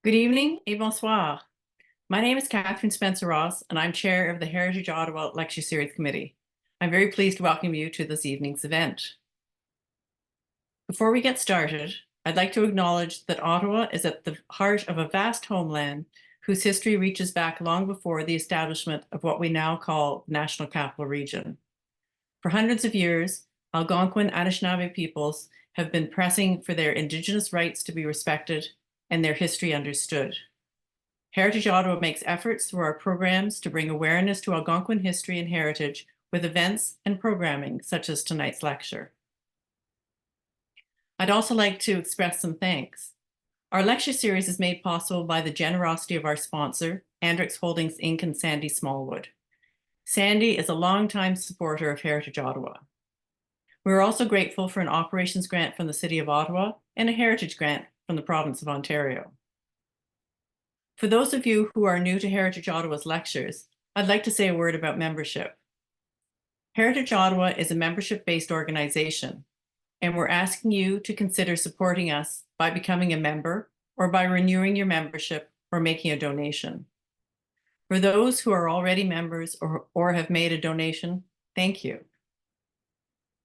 Good evening et bonsoir. My name is Catherine Spencer-Ross, and I'm chair of the Heritage Ottawa Lecture Series Committee. I'm very pleased to welcome you to this evening's event. Before we get started, I'd like to acknowledge that Ottawa is at the heart of a vast homeland whose history reaches back long before the establishment of what we now call the National Capital Region. For hundreds of years, Algonquin Anishinaabe peoples have been pressing for their Indigenous rights to be respected and their history understood. Heritage Ottawa makes efforts through our programs to bring awareness to Algonquin history and heritage with events and programming such as tonight's lecture. I'd also like to express some thanks. Our lecture series is made possible by the generosity of our sponsor, Andrix Holdings Inc. and Sandy Smallwood. Sandy is a longtime supporter of Heritage Ottawa. We're also grateful for an operations grant from the City of Ottawa and a heritage grant from the province of Ontario. For those of you who are new to Heritage Ottawa's lectures, I'd like to say a word about membership. Heritage Ottawa is a membership-based organization, and we're asking you to consider supporting us by becoming a member or by renewing your membership or making a donation. For those who are already members or have made a donation, thank you.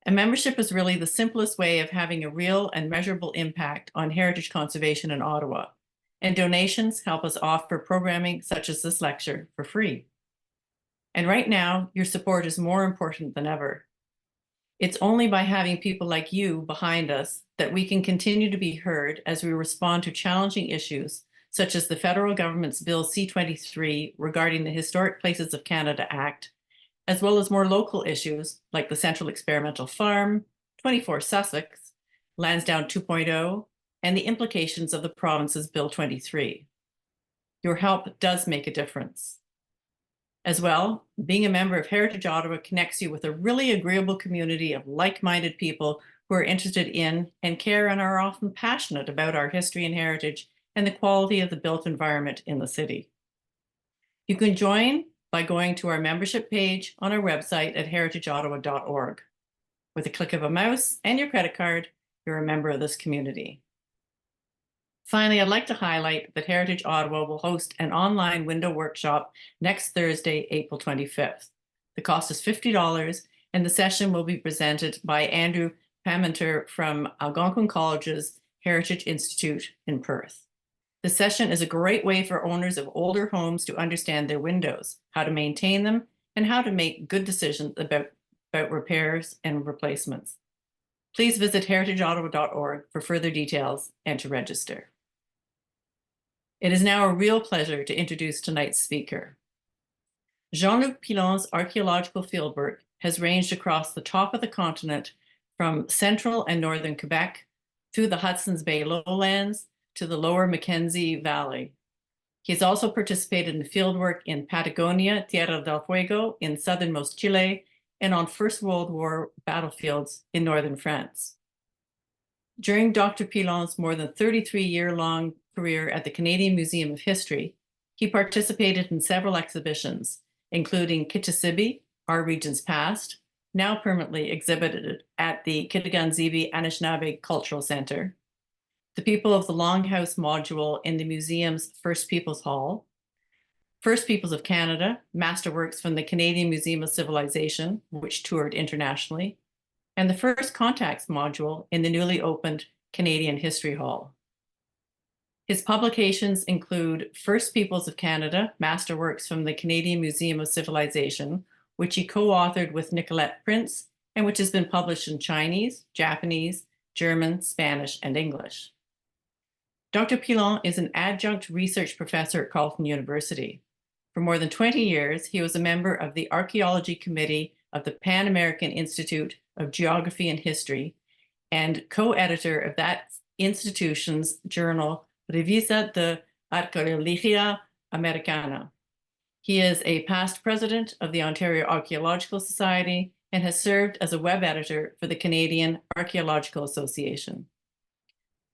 A membership is really the simplest way of having a real and measurable impact on heritage conservation in Ottawa, and donations help us offer programming such as this lecture for free. And right now, your support is more important than ever. It's only by having people like you behind us that we can continue to be heard as we respond to challenging issues such as the federal government's Bill C-23 regarding the Historic Places of Canada Act, as well as more local issues like the Central Experimental Farm, 24 Sussex, Lansdowne 2.0, and the implications of the province's Bill 23. Your help does make a difference. As well, being a member of Heritage Ottawa connects you with a really agreeable community of like-minded people who are interested in and care and are often passionate about our history and heritage and the quality of the built environment in the city. You can join by going to our membership page on our website at heritageottawa.org. With a click of a mouse and your credit card, you're a member of this community. Finally, I'd like to highlight that Heritage Ottawa will host an online window workshop next Thursday, April 25th. The cost is $50, and the session will be presented by Andrew Parmenter from Algonquin College's Heritage Institute in Perth. The session is a great way for owners of older homes to understand their windows, how to maintain them, and how to make good decisions about repairs and replacements. Please visit heritageottawa.org for further details and to register. It is now a real pleasure to introduce tonight's speaker. Jean-Luc Pilon's archaeological fieldwork has ranged across the top of the continent from central and northern Quebec through the Hudson's Bay lowlands to the lower Mackenzie Valley. He has also participated in fieldwork in Patagonia, Tierra del Fuego, in southernmost Chile, and on First World War battlefields in northern France. During Dr. Pilon's more than 33-year-long career at the Canadian Museum of History, he participated in several exhibitions, including Kitchissibee, Our Region's Past, now permanently exhibited at the Kitigan-Zibi Anishinaabe Cultural Center, the People of the Longhouse module in the museum's First Peoples Hall, First Peoples of Canada, masterworks from the Canadian Museum of Civilization, which toured internationally, and the First Contacts module in the newly opened Canadian History Hall. His publications include First Peoples of Canada, masterworks from the Canadian Museum of Civilization, which he co-authored with Nicolette Prince, and which has been published in Chinese, Japanese, German, Spanish, and English. Dr. Pilon is an adjunct research professor at Carleton University. For more than 20 years, he was a member of the Archaeology Committee of the Pan American Institute of Geography and History and co-editor of that institution's journal, Revista de Arqueología Americana. He is a past president of the Ontario Archaeological Society and has served as a web editor for the Canadian Archaeological Association.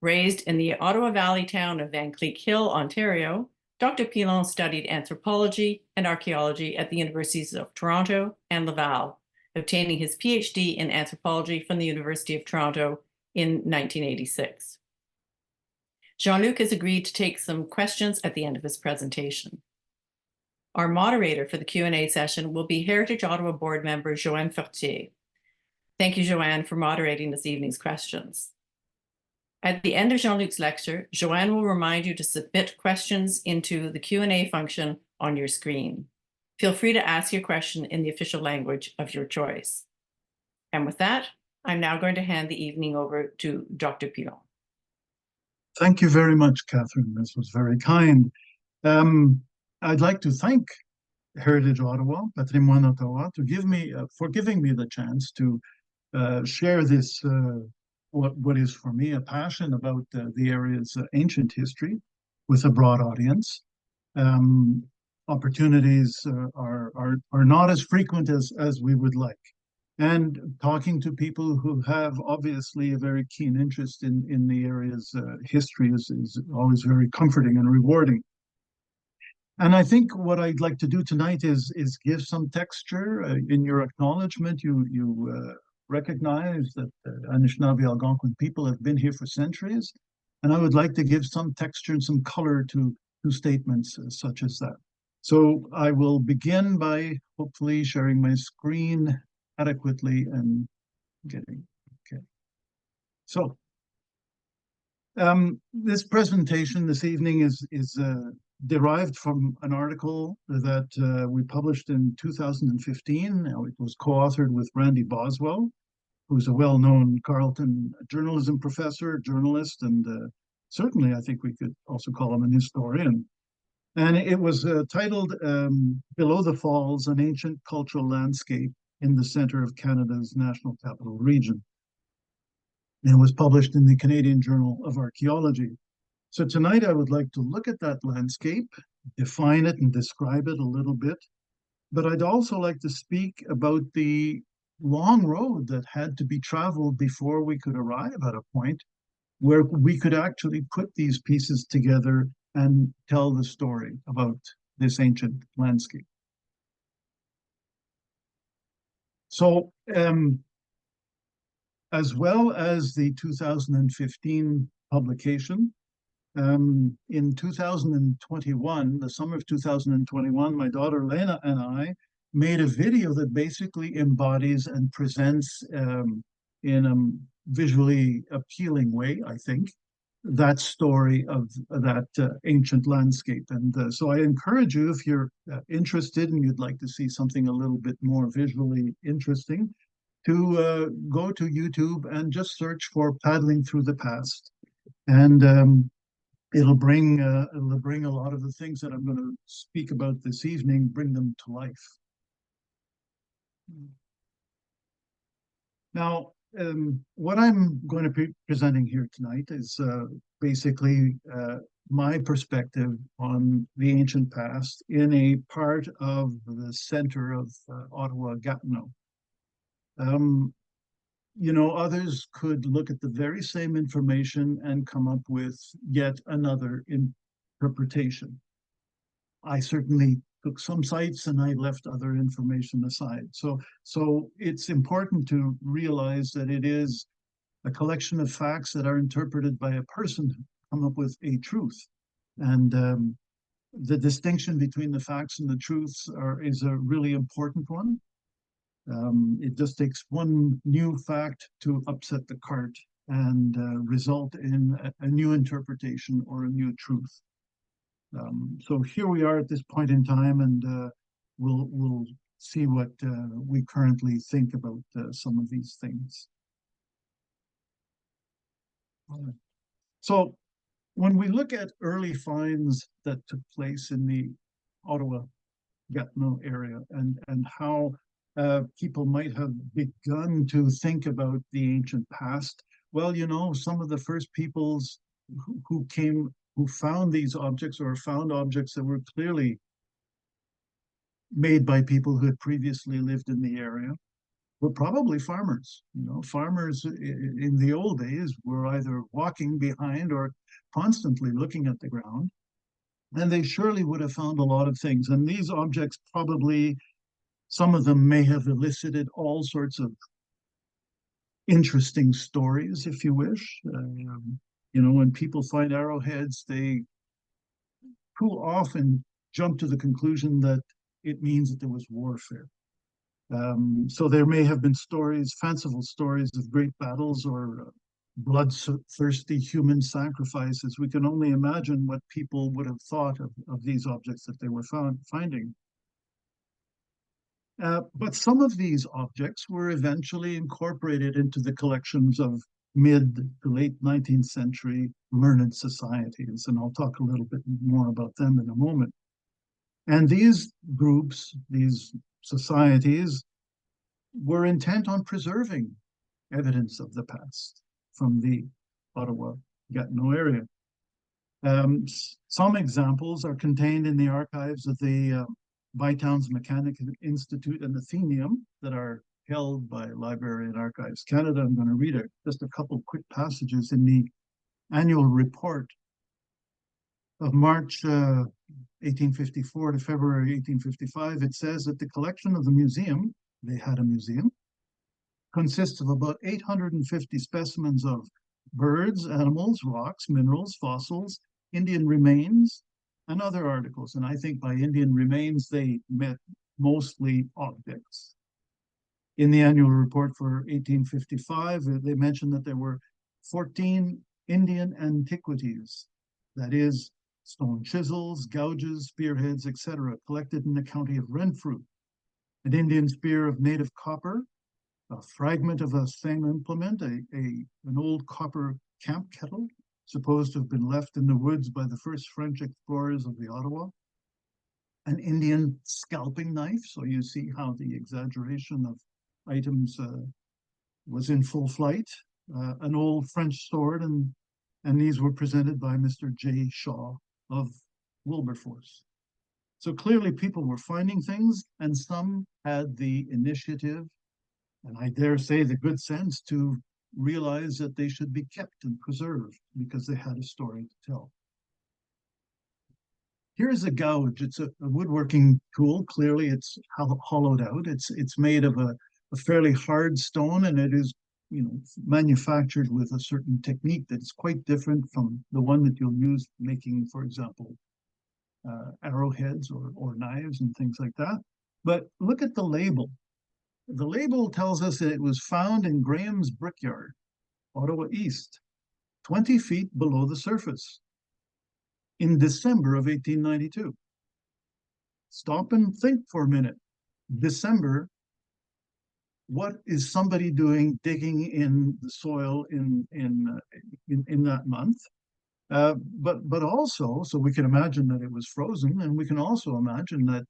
Raised in the Ottawa Valley town of Van Cleek Hill, Ontario, Dr. Pilon studied anthropology and archaeology at the Universities of Toronto and Laval, obtaining his PhD in anthropology from the University of Toronto in 1986. Jean-Luc has agreed to take some questions at the end of his presentation. Our moderator for the Q&A session will be Heritage Ottawa board member Joanne Fortier. Thank you, Joanne, for moderating this evening's questions. At the end of Jean-Luc's lecture, Joanne will remind you to submit questions into the Q&A function on your screen. Feel free to ask your question in the official language of your choice. And with that, I'm now going to hand the evening over to Dr. Pilon. Thank you very much, Catherine. This was very kind. I'd like to thank Heritage Ottawa, Patrimoine Ottawa, for giving me the chance to share this, what is for me a passion about the area's ancient history with a broad audience. Opportunities are not as frequent as we would like. And talking to people who have obviously a very keen interest in the area's history is always very comforting and rewarding. And I think what I'd like to do tonight is give some texture. In your acknowledgement, you recognize that Anishinaabe Algonquin people have been here for centuries. And I would like to give some texture and some color to statements such as that. So I will begin by hopefully sharing my screen adequately and getting, okay. So this presentation this evening is derived from an article that we published in 2015. Now, it was co-authored with Randy Boswell, who's a well-known Carleton journalism professor, journalist, and certainly I think we could also call him an historian. And it was titled Below the Falls, an Ancient Cultural Landscape in the Center of Canada's National Capital Region. And it was published in the Canadian Journal of Archaeology. So tonight I would like to look at that landscape, define it and describe it a little bit. But I'd also like to speak about the long road that had to be traveled before we could arrive at a point where we could actually put these pieces together and tell the story about this ancient landscape. So, as well as the 2015 publication, in 2021, the summer of 2021, my daughter Lena and I made a video that basically embodies and presents in a visually appealing way, I think, that story of that ancient landscape. And so I encourage you, if you're interested and you'd like to see something a little bit more visually interesting, to go to YouTube and just search for Paddling Through the Past. And it'll bring a lot of the things that I'm going to speak about this evening, bring them to life. Now, what I'm going to be presenting here tonight is basically my perspective on the ancient past in a part of the center of Ottawa, Gatineau. You know, others could look at the very same information and come up with yet another interpretation. I certainly took some sites and I left other information aside. So it's important to realize that it is a collection of facts that are interpreted by a person who come up with a truth. And the distinction between the facts and the truths is a really important one. It just takes one new fact to upset the cart and result in a new interpretation or a new truth. So here we are at this point in time, and we'll see what we currently think about some of these things. So when we look at early finds that took place in the Ottawa Gatineau area and how people might have begun to think about the ancient past, well, you know, some of the first peoples who found these objects or found objects that were clearly made by people who had previously lived in the area were probably farmers. You know, farmers in the old days were either walking behind or constantly looking at the ground, and they surely would have found a lot of things. And these objects probably, some of them may have elicited all sorts of interesting stories, if you wish. You know, when people find arrowheads, they too often jump to the conclusion that it means that there was warfare. So there may have been stories, fanciful stories of great battles or bloodthirsty human sacrifices. We can only imagine what people would have thought of these objects that they were finding. But some of these objects were eventually incorporated into the collections of mid to late 19th century learned societies, and I'll talk a little bit more about them in a moment. And these groups, these societies, were intent on preserving evidence of the past from the Ottawa Gatineau area. Some examples are contained in the archives of the Bytown's Mechanics Institute and Athenaeum that are held by Library and Archives Canada. I'm going to read just a couple quick passages in the annual report of March 1854 to February 1855. It says that the collection of the museum, they had a museum, consists of about 850 specimens of birds, animals, rocks, minerals, fossils, Indian remains, and other articles. And I think by Indian remains, they meant mostly objects. In the annual report for 1855, they mentioned that there were 14 Indian antiquities, that is, stone chisels, gouges, spearheads, etc., collected in the county of Renfrew. An Indian spear of native copper, a fragment of a same implement, an old copper camp kettle, supposed to have been left in the woods by the first French explorers of the Ottawa, an Indian scalping knife, so you see how the exaggeration of items was in full flight, an old French sword, and these were presented by Mr. J. Shaw of Wilberforce. So clearly people were finding things, and some had the initiative, and I dare say the good sense, to realize that they should be kept and preserved because they had a story to tell. Here's a gouge. It's a woodworking tool. Clearly it's hollowed out. It's made of a fairly hard stone, and it is, you know, manufactured with a certain technique that's quite different from the one that you'll use making, for example, arrowheads or knives and things like that. But look at the label. The label tells us that it was found in Graham's Brickyard, Ottawa East, 20 feet below the surface in December of 1892. Stop and think for a minute. December, what is somebody doing digging in the soil in that month? But also, so we can imagine that it was frozen, and we can also imagine that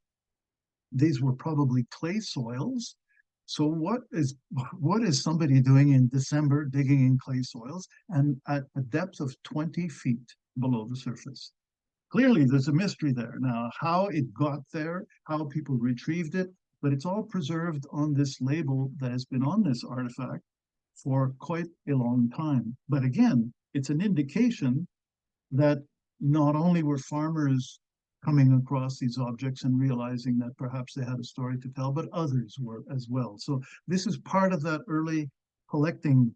these were probably clay soils. So what is somebody doing in December digging in clay soils and at a depth of 20 feet below the surface? Clearly, there's a mystery there. Now, how it got there, how people retrieved it, but it's all preserved on this label that has been on this artifact for quite a long time. But again, it's an indication that not only were farmers coming across these objects and realizing that perhaps they had a story to tell, but others were as well. So this is part of that early collecting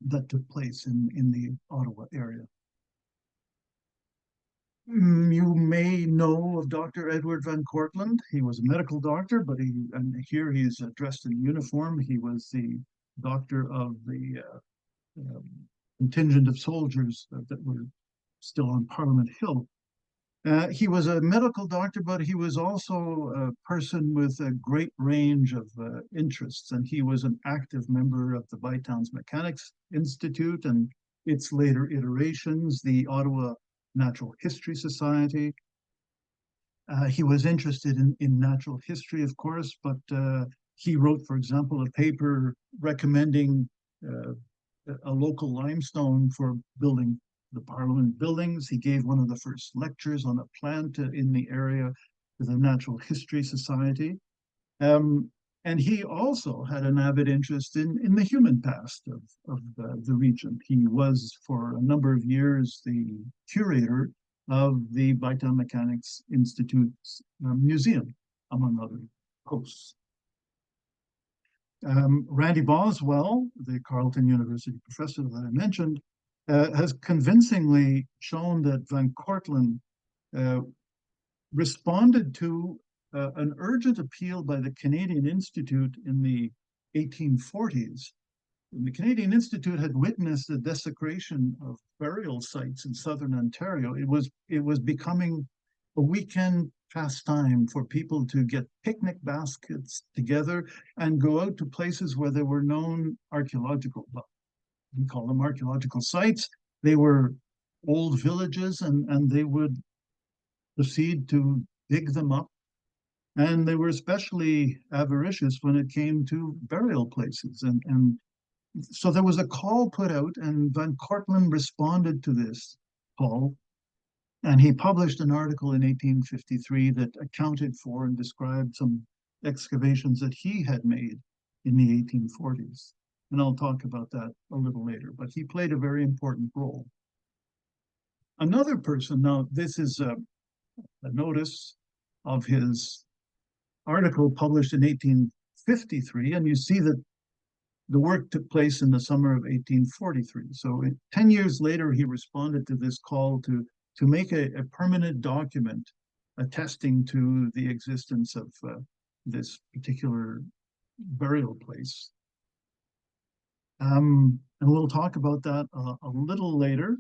that took place in the Ottawa area. You may know of Dr. Edward Van Cortlandt. He was a medical doctor, but here he's dressed in uniform. He was the doctor of the contingent of soldiers that were still on Parliament Hill. He was a medical doctor, but he was also a person with a great range of interests, and he was an active member of the Bytown's Mechanics Institute and its later iterations, the Ottawa Natural History Society. He was interested in natural history, of course, but he wrote, for example, a paper recommending a local limestone for building the Parliament buildings. He gave one of the first lectures on a plant in the area to the Natural History Society. And he also had an avid interest in the human past of the region. He was, for a number of years, the curator of the Bytown Mechanics Institute's museum, among other posts. Randy Boswell, the Carleton University professor that I mentioned, has convincingly shown that Van Cortlandt responded to an urgent appeal by the Canadian Institute in the 1840s. The Canadian Institute had witnessed the desecration of burial sites in southern Ontario. It was becoming a weekend pastime for people to get picnic baskets together and go out to places where there were known archaeological, we call them archaeological sites. They were old villages, and they would proceed to dig them up. And they were especially avaricious when it came to burial places. And so there was a call put out, and Van Cortlandt responded to this call. And he published an article in 1853 that accounted for and described some excavations that he had made in the 1840s. And I'll talk about that a little later, but he played a very important role. Another person, now this is a notice of his article published in 1853, and you see that the work took place in the summer of 1843. So 10 years later, he responded to this call to make a permanent document attesting to the existence of this particular burial place. And we'll talk about that a little later.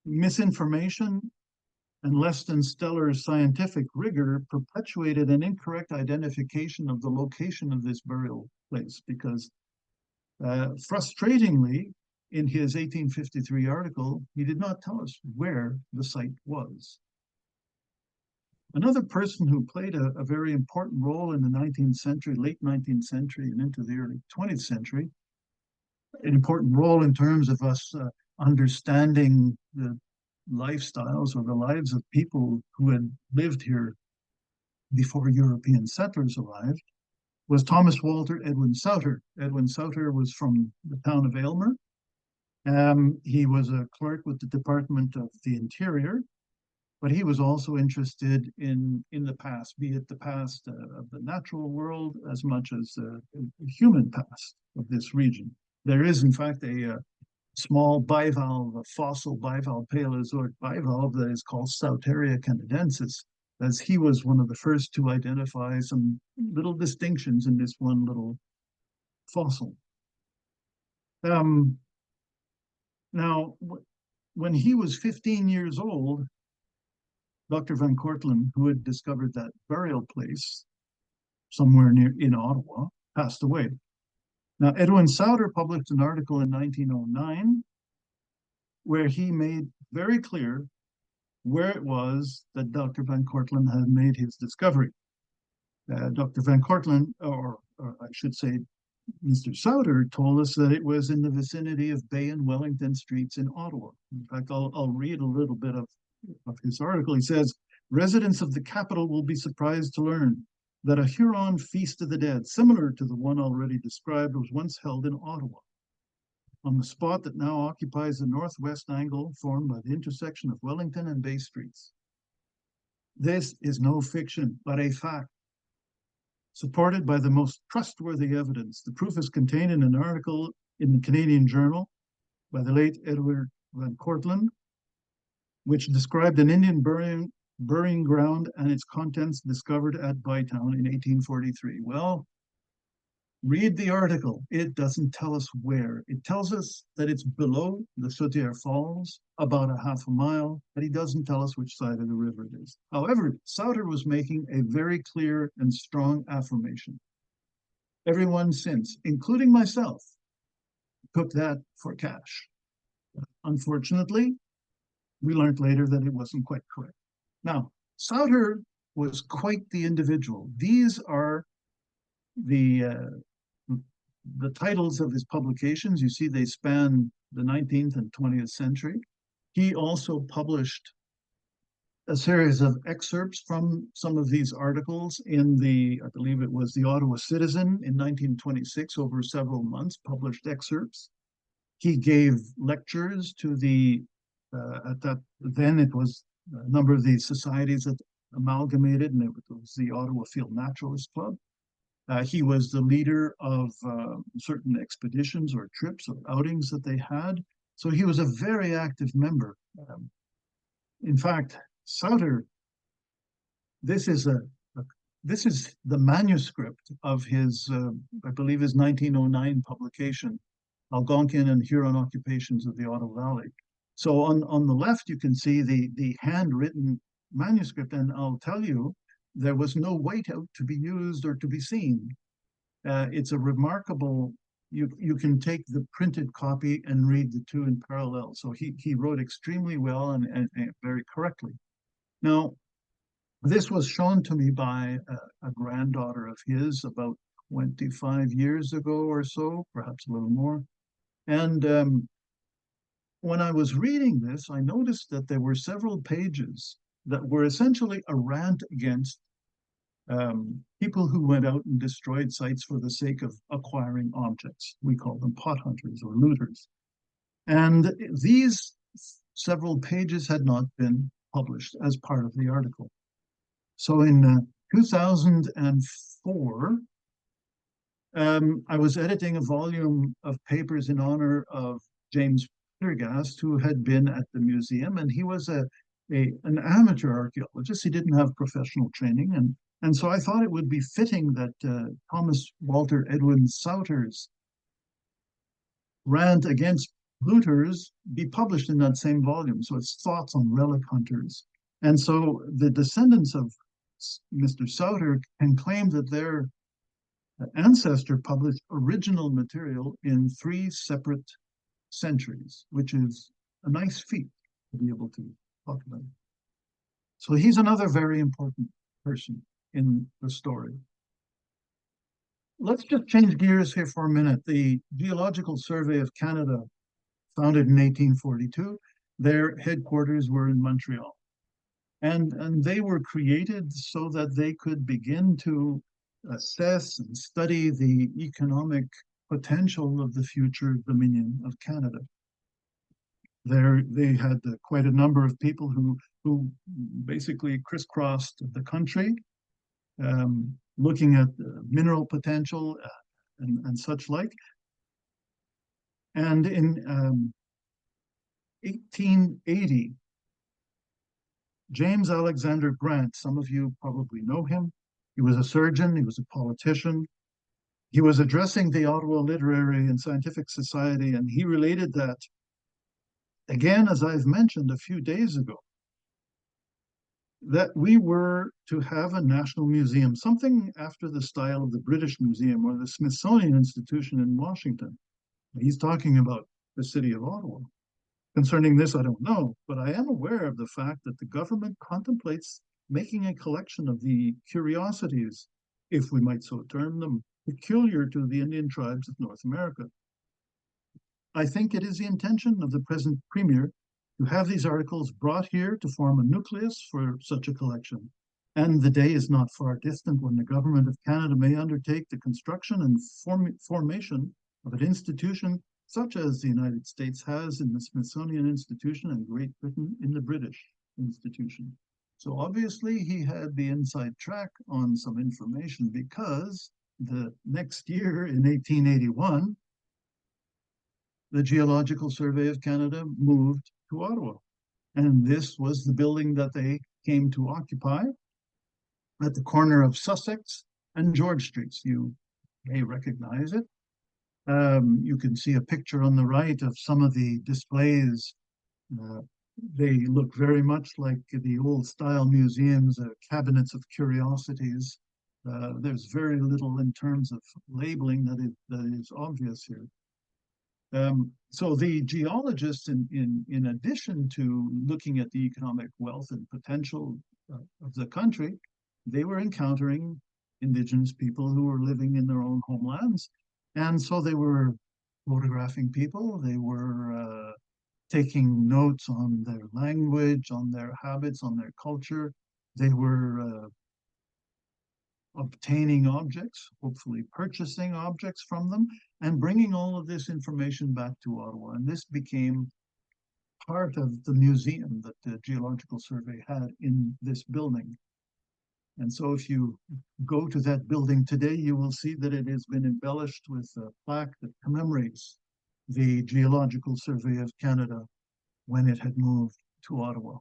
Misinformation and less than stellar scientific rigor perpetuated an incorrect identification of the location of this burial place, because frustratingly, in his 1853 article, he did not tell us where the site was. Another person who played a very important role in the 19th century, late 19th century and into the early 20th century, an important role in terms of us understanding the lifestyles or the lives of people who had lived here before European settlers arrived, was Thomas Walter Edwin Souter. Edwin Souter was from the town of Aylmer. He was a clerk with the Department of the Interior, but he was also interested in the past, be it the past of the natural world as much as the human past of this region. There is, in fact, a small bivalve, a fossil bivalve, Paleozoic bivalve, that is called Sauteria canadensis, as he was one of the first to identify some little distinctions in this one little fossil. Now, when he was 15 years old, Dr. Van Cortlandt, who had discovered that burial place somewhere near in Ottawa, passed away. Now, Edwin Souter published an article in 1909 where he made very clear where it was that Dr. Van Cortlandt had made his discovery. Dr. Van Cortlandt, or I should say, Mr. Souter, told us that it was in the vicinity of Bay and Wellington streets in Ottawa. In fact, I'll read a little bit of his article. He says, residents of the capital will be surprised to learn that a Huron feast of the dead, similar to the one already described, was once held in Ottawa, on the spot that now occupies the northwest angle formed by the intersection of Wellington and Bay Streets. This is no fiction, but a fact, supported by the most trustworthy evidence. The proof is contained in an article in the Canadian Journal by the late Edward Van Cortlandt, which described an Indian burying ground and its contents discovered at Bytown in 1843. Well, read the article. It doesn't tell us where. It tells us that it's below the Chaudière Falls, about a half a mile, but he doesn't tell us which side of the river it is. However, Souter was making a very clear and strong affirmation. Everyone since, including myself, took that for cash. Unfortunately, we learned later that it wasn't quite correct. Now, Souter was quite the individual. These are the titles of his publications. You see, they span the 19th and 20th century. He also published a series of excerpts from some of these articles in the, I believe it was the Ottawa Citizen in 1926, over several months, published excerpts. He gave lectures to the, at that, then it was a number of these societies that amalgamated, and it was the Ottawa Field Naturalist Club. He was the leader of certain expeditions or trips or outings that they had. So he was a very active member. In fact, Souter, this is this is the manuscript of his, I believe, his 1909 publication, Algonquin and Huron Occupations of the Ottawa Valley. So on the left, you can see the handwritten manuscript, and I'll tell you, there was no whiteout to be used or to be seen. It's a remarkable, you can take the printed copy and read the two in parallel. So he wrote extremely well and very correctly. Now, this was shown to me by a granddaughter of his about 25 years ago or so, perhaps a little more. And when I was reading this, I noticed that there were several pages that were essentially a rant against people who went out and destroyed sites for the sake of acquiring objects. We call them pot hunters or looters. And these several pages had not been published as part of the article. So in 2004, I was editing a volume of papers in honor of James Pendergast, who had been at the museum, and he was an amateur archaeologist. He didn't have professional training, and so I thought it would be fitting that Thomas Walter Edwin Souter's rant against looters be published in that same volume. So it's thoughts on relic hunters. And so the descendants of Mr. Souter can claim that their ancestor published original material in 3 separate centuries, which is a nice feat to be able to talk about. So he's another very important person in the story. Let's just change gears here for a minute. The Geological Survey of Canada, founded in 1842, their headquarters were in Montreal. And they were created so that they could begin to assess and study the economic potential of the future Dominion of Canada. They had quite a number of people who basically crisscrossed the country, looking at mineral potential and such like. And in 1880, James Alexander Grant, some of you probably know him. He was a surgeon, he was a politician. He was addressing the Ottawa Literary and Scientific Society, and he related that, again, as I've mentioned a few days ago, that we were to have a national museum, something after the style of the British Museum or the Smithsonian Institution in Washington. He's talking about the city of Ottawa. Concerning this, I don't know, but I am aware of the fact that the government contemplates making a collection of the curiosities, if we might so term them, peculiar to the Indian tribes of North America. I think it is the intention of the present Premier to have these articles brought here to form a nucleus for such a collection. And the day is not far distant when the government of Canada may undertake the construction and formation of an institution such as the United States has in the Smithsonian Institution and Great Britain in the British Institution. So obviously he had the inside track on some information, because the next year in 1881, the Geological Survey of Canada moved to Ottawa. And this was the building that they came to occupy at the corner of Sussex and George Streets. You may recognize it. You can see a picture on the right of some of the displays. They look very much like the old style museums, cabinets of curiosities. There's very little in terms of labeling that is obvious here. So the geologists, in addition to looking at the economic wealth and potential of the country, they were encountering Indigenous people who were living in their own homelands. And so they were photographing people, they were taking notes on their language, on their habits, on their culture. They were obtaining objects, hopefully purchasing objects from them, and bringing all of this information back to Ottawa. And this became part of the museum that the Geological Survey had in this building. And so if you go to that building today, you will see that it has been embellished with a plaque that commemorates the Geological Survey of Canada when it had moved to Ottawa.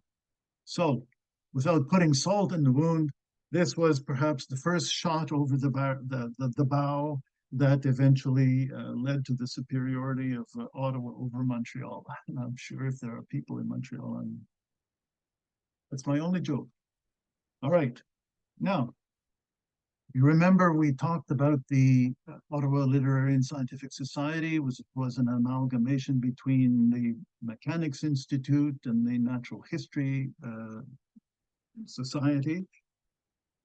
So without putting salt in the wound, this was perhaps the first shot over the bow that eventually led to the superiority of Ottawa over Montreal. And I'm sure if there are people in Montreal, that's my only joke. All right. Now, you remember we talked about the Ottawa Literary and Scientific Society was an amalgamation between the Mechanics Institute and the Natural History Society.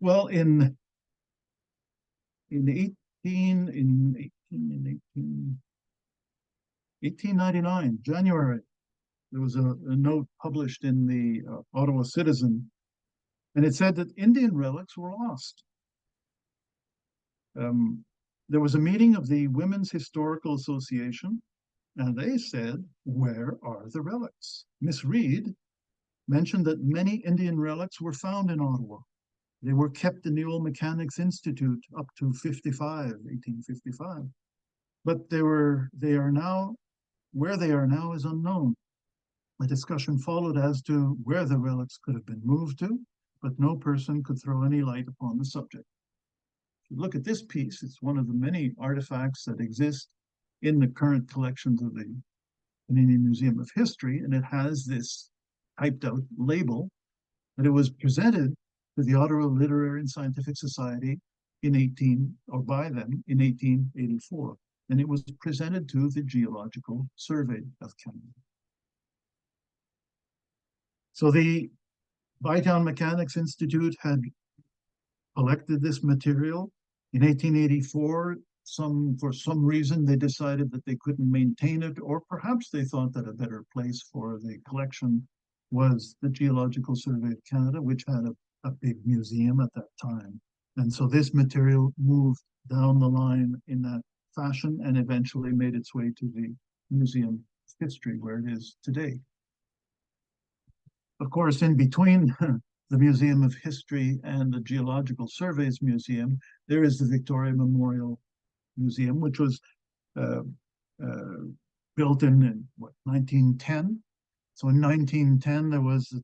Well, in 1899, January, there was a note published in the Ottawa Citizen, and it said that Indian relics were lost. There was a meeting of the Women's Historical Association, and they said, where are the relics? Miss Reed mentioned that many Indian relics were found in Ottawa. They were kept in the Old Mechanics Institute up to 1855. But they are now, where they are now is unknown. A discussion followed as to where the relics could have been moved to, but no person could throw any light upon the subject. If you look at this piece, it's one of the many artifacts that exist in the current collections of the Canadian Museum of History, and it has this typed out label, and it was presented to the Ottawa Literary and Scientific Society by them in 1884, and it was presented to the Geological Survey of Canada. So the Bytown Mechanics Institute had collected this material. In 1884, for some reason, they decided that they couldn't maintain it, or perhaps they thought that a better place for the collection was the Geological Survey of Canada, which had a big museum at that time. And so this material moved down the line in that fashion and eventually made its way to the Museum of History, where it is today. Of course, in between the Museum of History and the Geological Surveys Museum, there is the Victoria Memorial Museum, which was built in 1910. So in 1910, there was the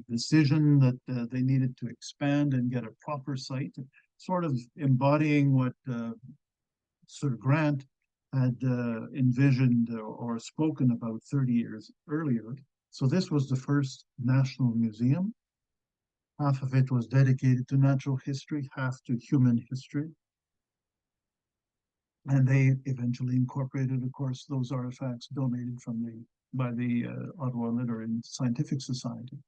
decision that they needed to expand and get a proper site, sort of embodying what Sir Grant had envisioned or spoken about 30 years earlier. So this was the first national museum. Half of it was dedicated to natural history, half to human history. And they eventually incorporated, of course, those artifacts donated by the Ottawa Literary and Scientific Society.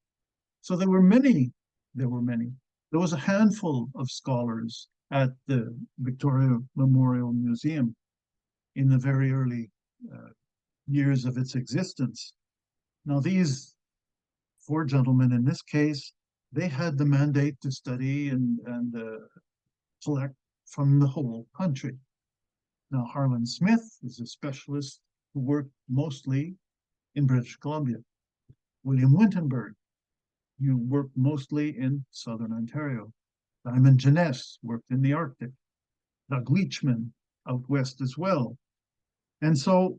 So there were many. There was a handful of scholars at the Victoria Memorial Museum in the very early years of its existence. Now, these four gentlemen in this case, they had the mandate to study and collect from the whole country. Now, Harlan Smith is a specialist who worked mostly in British Columbia. William Wintenberg, you worked mostly in Southern Ontario. Diamond Jeunesse worked in the Arctic. Doug Leachman out west as well. And so,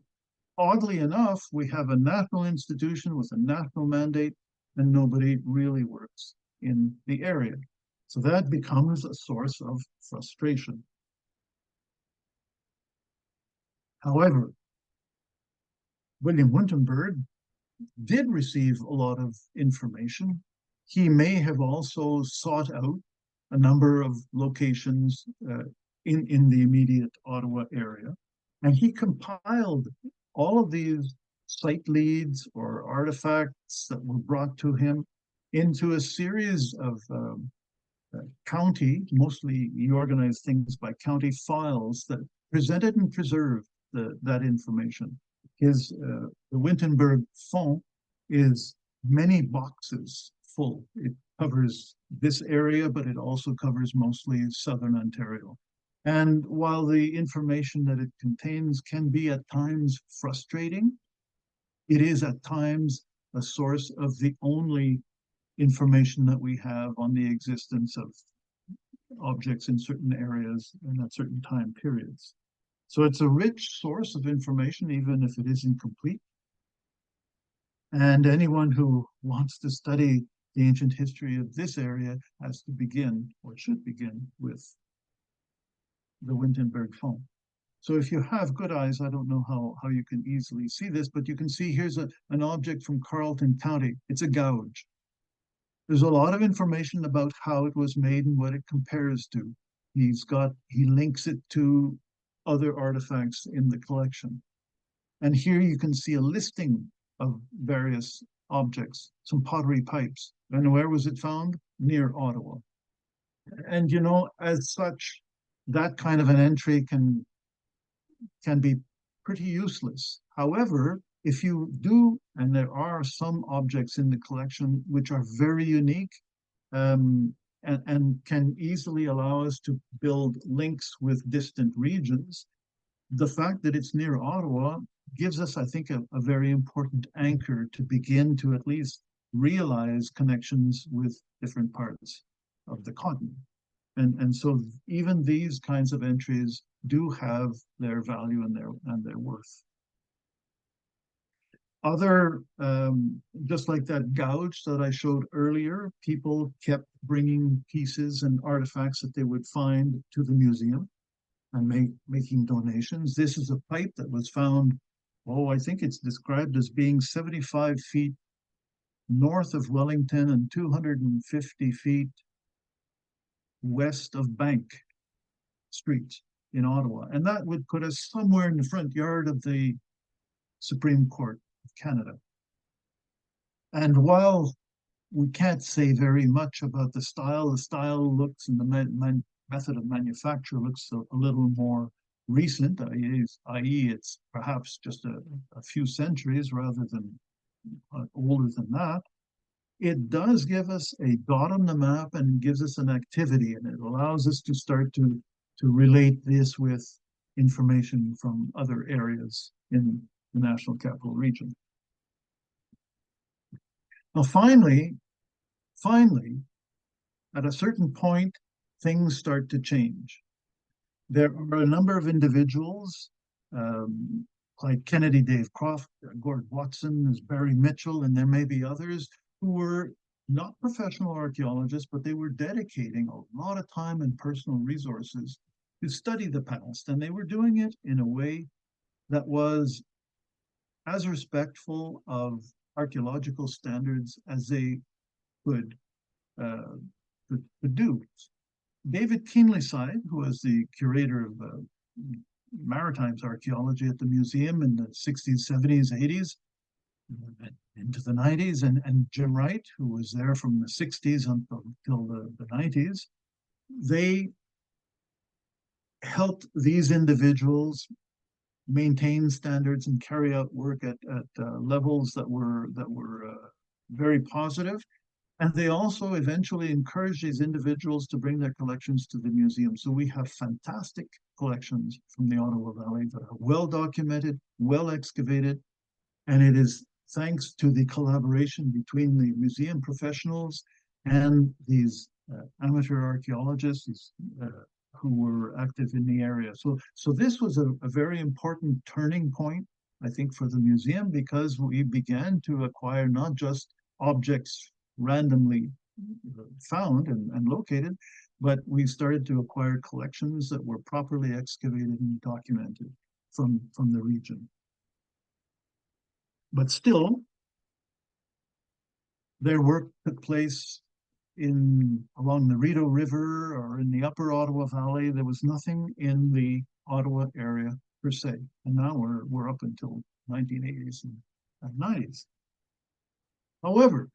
oddly enough, we have a national institution with a national mandate, and nobody really works in the area. So that becomes a source of frustration. However, William Wintenberg did receive a lot of information. He may have also sought out a number of locations in the immediate Ottawa area, and he compiled all of these site leads or artifacts that were brought to him into a series of county, mostly he organized things by county files that presented and preserved that information. The Wintenberg font is many boxes full. It covers this area, but it also covers mostly Southern Ontario. And while the information that it contains can be at times frustrating, it is at times a source of the only information that we have on the existence of objects in certain areas and at certain time periods. So it's a rich source of information, even if it is incomplete. And anyone who wants to study the ancient history of this area has to begin, or should begin, with the Winterberg phone. So if you have good eyes, I don't know how you can easily see this, but you can see here's an object from Carleton County. It's a gouge. There's a lot of information about how it was made and what it compares to. He links it to other artifacts in the collection. And here you can see a listing of various objects, some pottery pipes. And where was it found? Near Ottawa. And you know, as such, that kind of an entry can be pretty useless. However, if you do, and there are some objects in the collection which are very unique, and can easily allow us to build links with distant regions, the fact that it's near Ottawa gives us, I think, a very important anchor to begin to at least realize connections with different parts of the continent. And so even these kinds of entries do have their value and their worth. Other, just like that gouge that I showed earlier, people kept bringing pieces and artifacts that they would find to the museum and making donations. This is a pipe that was found, I think it's described as being 75 feet north of Wellington and 250 feet west of Bank Street in Ottawa. And that would put us somewhere in the front yard of the Supreme Court of Canada. And while we can't say very much about the style looks and the method of manufacture looks a little more recent, i.e. it's perhaps just a few centuries rather than older than that. It does give us a dot on the map and gives us an activity, and it allows us to start to relate this with information from other areas in the National Capital Region. Now, finally, at a certain point, things start to change. There are a number of individuals, like Kennedy Dave Croft, Gord Watson, there's Barry Mitchell, and there may be others who were not professional archaeologists, but they were dedicating a lot of time and personal resources to study the past. And they were doing it in a way that was as respectful of archaeological standards as they could do. David Keenlyside, who was the curator of Maritimes archaeology at the museum in the 60s, 70s, 80s, into the 90s, and Jim Wright, who was there from the 60s until the 90s, they helped these individuals maintain standards and carry out work at levels that were very positive. And they also eventually encouraged these individuals to bring their collections to the museum. So we have fantastic collections from the Ottawa Valley that are well documented, well excavated, and it is thanks to the collaboration between the museum professionals and these amateur archaeologists who were active in the area. So this was a very important turning point, I think, for the museum, because we began to acquire not just objects randomly found and located, but we started to acquire collections that were properly excavated and documented from the region. But still, their work took place along the Rideau River or in the upper Ottawa Valley. There was nothing in the Ottawa area per se. And now we're up until 1980s and 90s. However,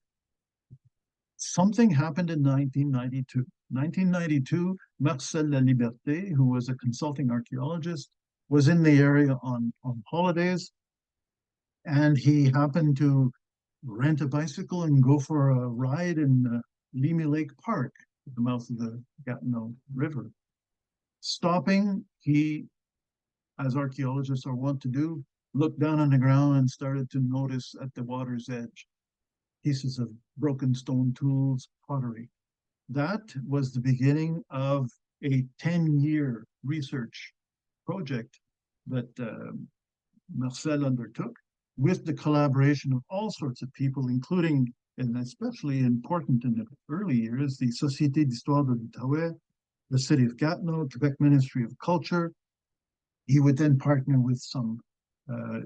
something happened in 1992. 1992, Marcel Laliberté, who was a consulting archaeologist, was in the area on holidays, and he happened to rent a bicycle and go for a ride in Limy Lake Park at the mouth of the Gatineau River. Stopping, he, as archaeologists are wont to do, looked down on the ground and started to notice at the water's edge pieces of broken stone tools, pottery. That was the beginning of a 10-year research project that Marcel undertook with the collaboration of all sorts of people, including, and especially important in the early years, the Société d'Histoire de l'Outaouais, the City of Gatineau, Quebec Ministry of Culture. He would then partner with some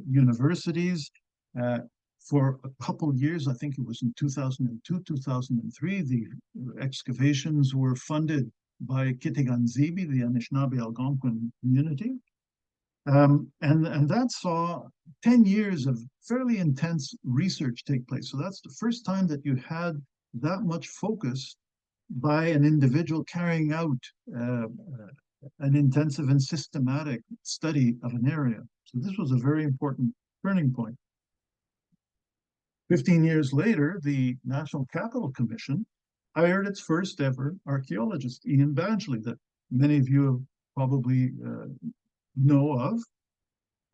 universities. For a couple of years, I think it was in 2002, 2003, the excavations were funded by Kitigan-Zibi, the Anishinaabe Algonquin community. And that saw 10 years of fairly intense research take place. So that's the first time that you had that much focus by an individual carrying out an intensive and systematic study of an area. So this was a very important turning point. 15 years later, the National Capital Commission hired its first ever archaeologist, Ian Badgley, that many of you have probably know of.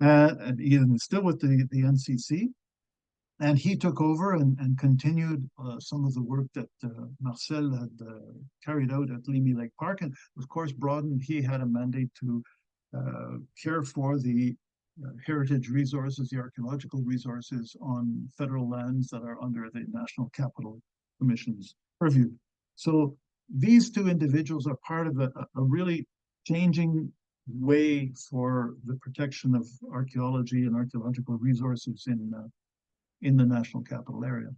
And Ian is still with the NCC. And he took over and continued some of the work that Marcel had carried out at Limy Lake Park. And of course, broadened, he had a mandate to care for the heritage resources, the archaeological resources on federal lands that are under the National Capital Commission's purview. So these two individuals are part of a really changing way for the protection of archaeology and archaeological resources in the National Capital area.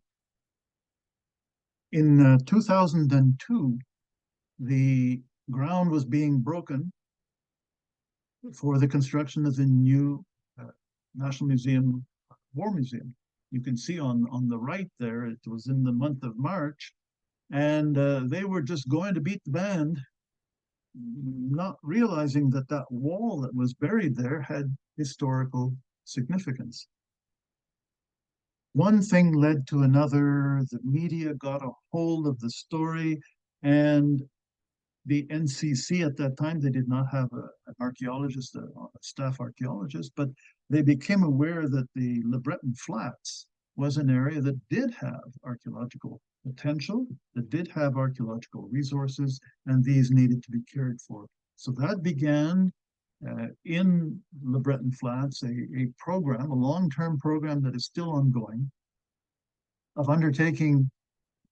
In 2002, the ground was being broken for the construction of the new National Museum War Museum. You can see on the right there, it was in the month of March, and they were just going to beat the band, not realizing that that wall that was buried there had historical significance. One thing led to another. The media got a hold of the story, and the NCC at that time, they did not have an archaeologist, a staff archaeologist, but they became aware that the Le Breton Flats was an area that did have archaeological potential, that did have archaeological resources, and these needed to be cared for. So that began in Le Breton Flats, a program, a long-term program that is still ongoing, of undertaking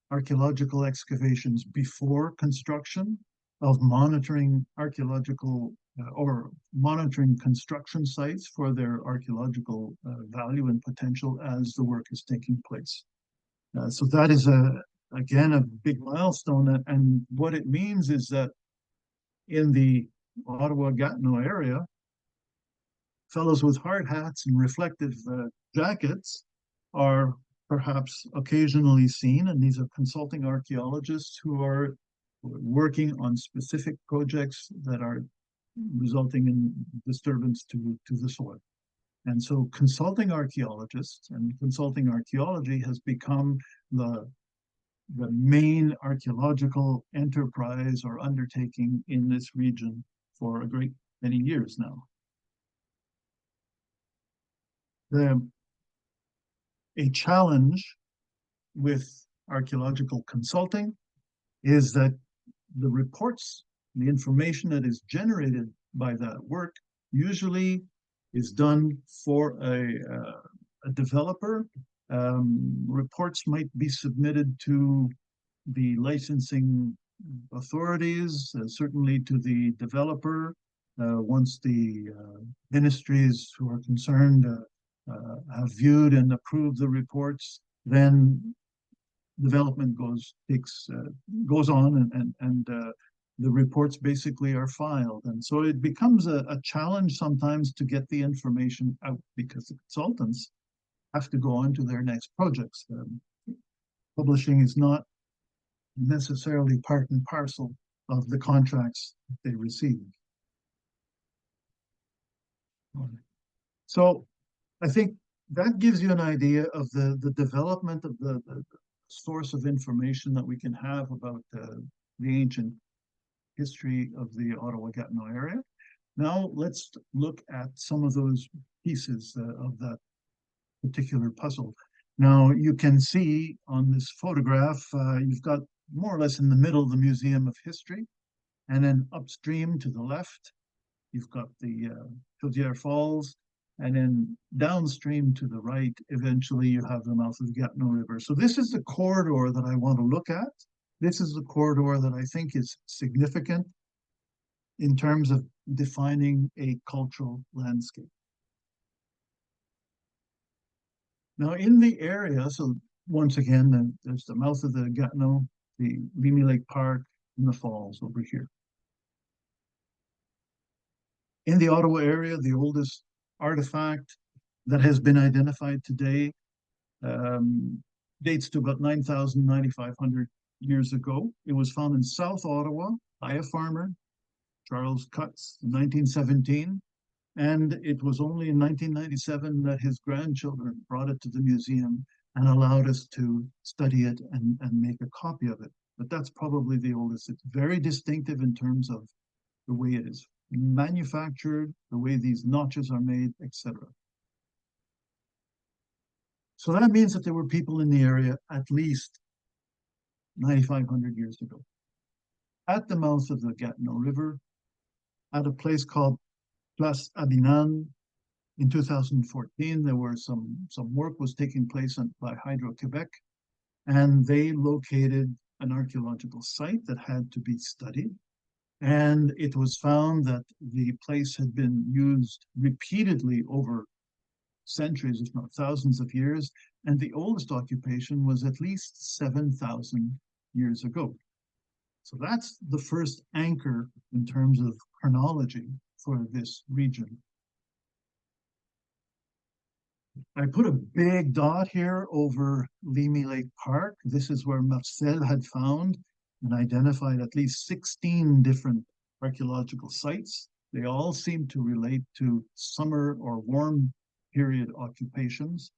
archaeological excavations before construction, of monitoring archaeological or monitoring construction sites for their archaeological value and potential as the work is taking place. So that is, again, a big milestone. And what it means is that in the Ottawa-Gatineau area, fellows with hard hats and reflective jackets are perhaps occasionally seen, and these are consulting archaeologists who are working on specific projects that are resulting in disturbance to the soil. And so consulting archaeologists and consulting archaeology has become the main archaeological enterprise or undertaking in this region for a great many years now. A challenge with archaeological consulting is that the reports, the information that is generated by that work usually is done for a developer. Reports might be submitted to the licensing authorities, certainly to the developer. Once the ministries who are concerned have viewed and approved the reports, then development goes on, and the reports basically are filed. And so it becomes a challenge sometimes to get the information out, because the consultants have to go on to their next projects. Publishing is not necessarily part and parcel of the contracts they receive. So I think that gives you an idea of the development of the source of information that we can have about the ancient history of the Ottawa-Gatineau area. Now let's look at some of those pieces of that particular puzzle. Now you can see on this photograph, you've got more or less in the middle of the Museum of History, And then upstream to the left, you've got the Chaudière Falls. And then downstream to the right, eventually you have the mouth of the Gatineau River. So this is the corridor that I want to look at. This is the corridor that I think is significant in terms of defining a cultural landscape. Now in the area, so once again, there's the mouth of the Gatineau, the Vimy Lake Park, and the falls over here. In the Ottawa area, the oldest artifact that has been identified today dates to about 9,000, 9,500 years ago. It was found in South Ottawa by a farmer, Charles Cutts, in 1917. And it was only in 1997 that his grandchildren brought it to the museum and allowed us to study it and make a copy of it. But that's probably the oldest. It's very distinctive in terms of the way it is manufactured, the way these notches are made, etc. So that means that there were people in the area at least 9,500 years ago. At the mouth of the Gatineau River, at a place called Place Abinan, in 2014, there were some work was taking place by Hydro-Quebec, and they located an archaeological site that had to be studied. And it was found that the place had been used repeatedly over centuries, if not thousands of years, and the oldest occupation was at least 7,000 years ago. So that's the first anchor in terms of chronology for this region. I put a big dot here over Vimy Lake Park. This is where Marcel had found and identified at least 16 different archaeological sites. They all seem to relate to summer or warm period occupations.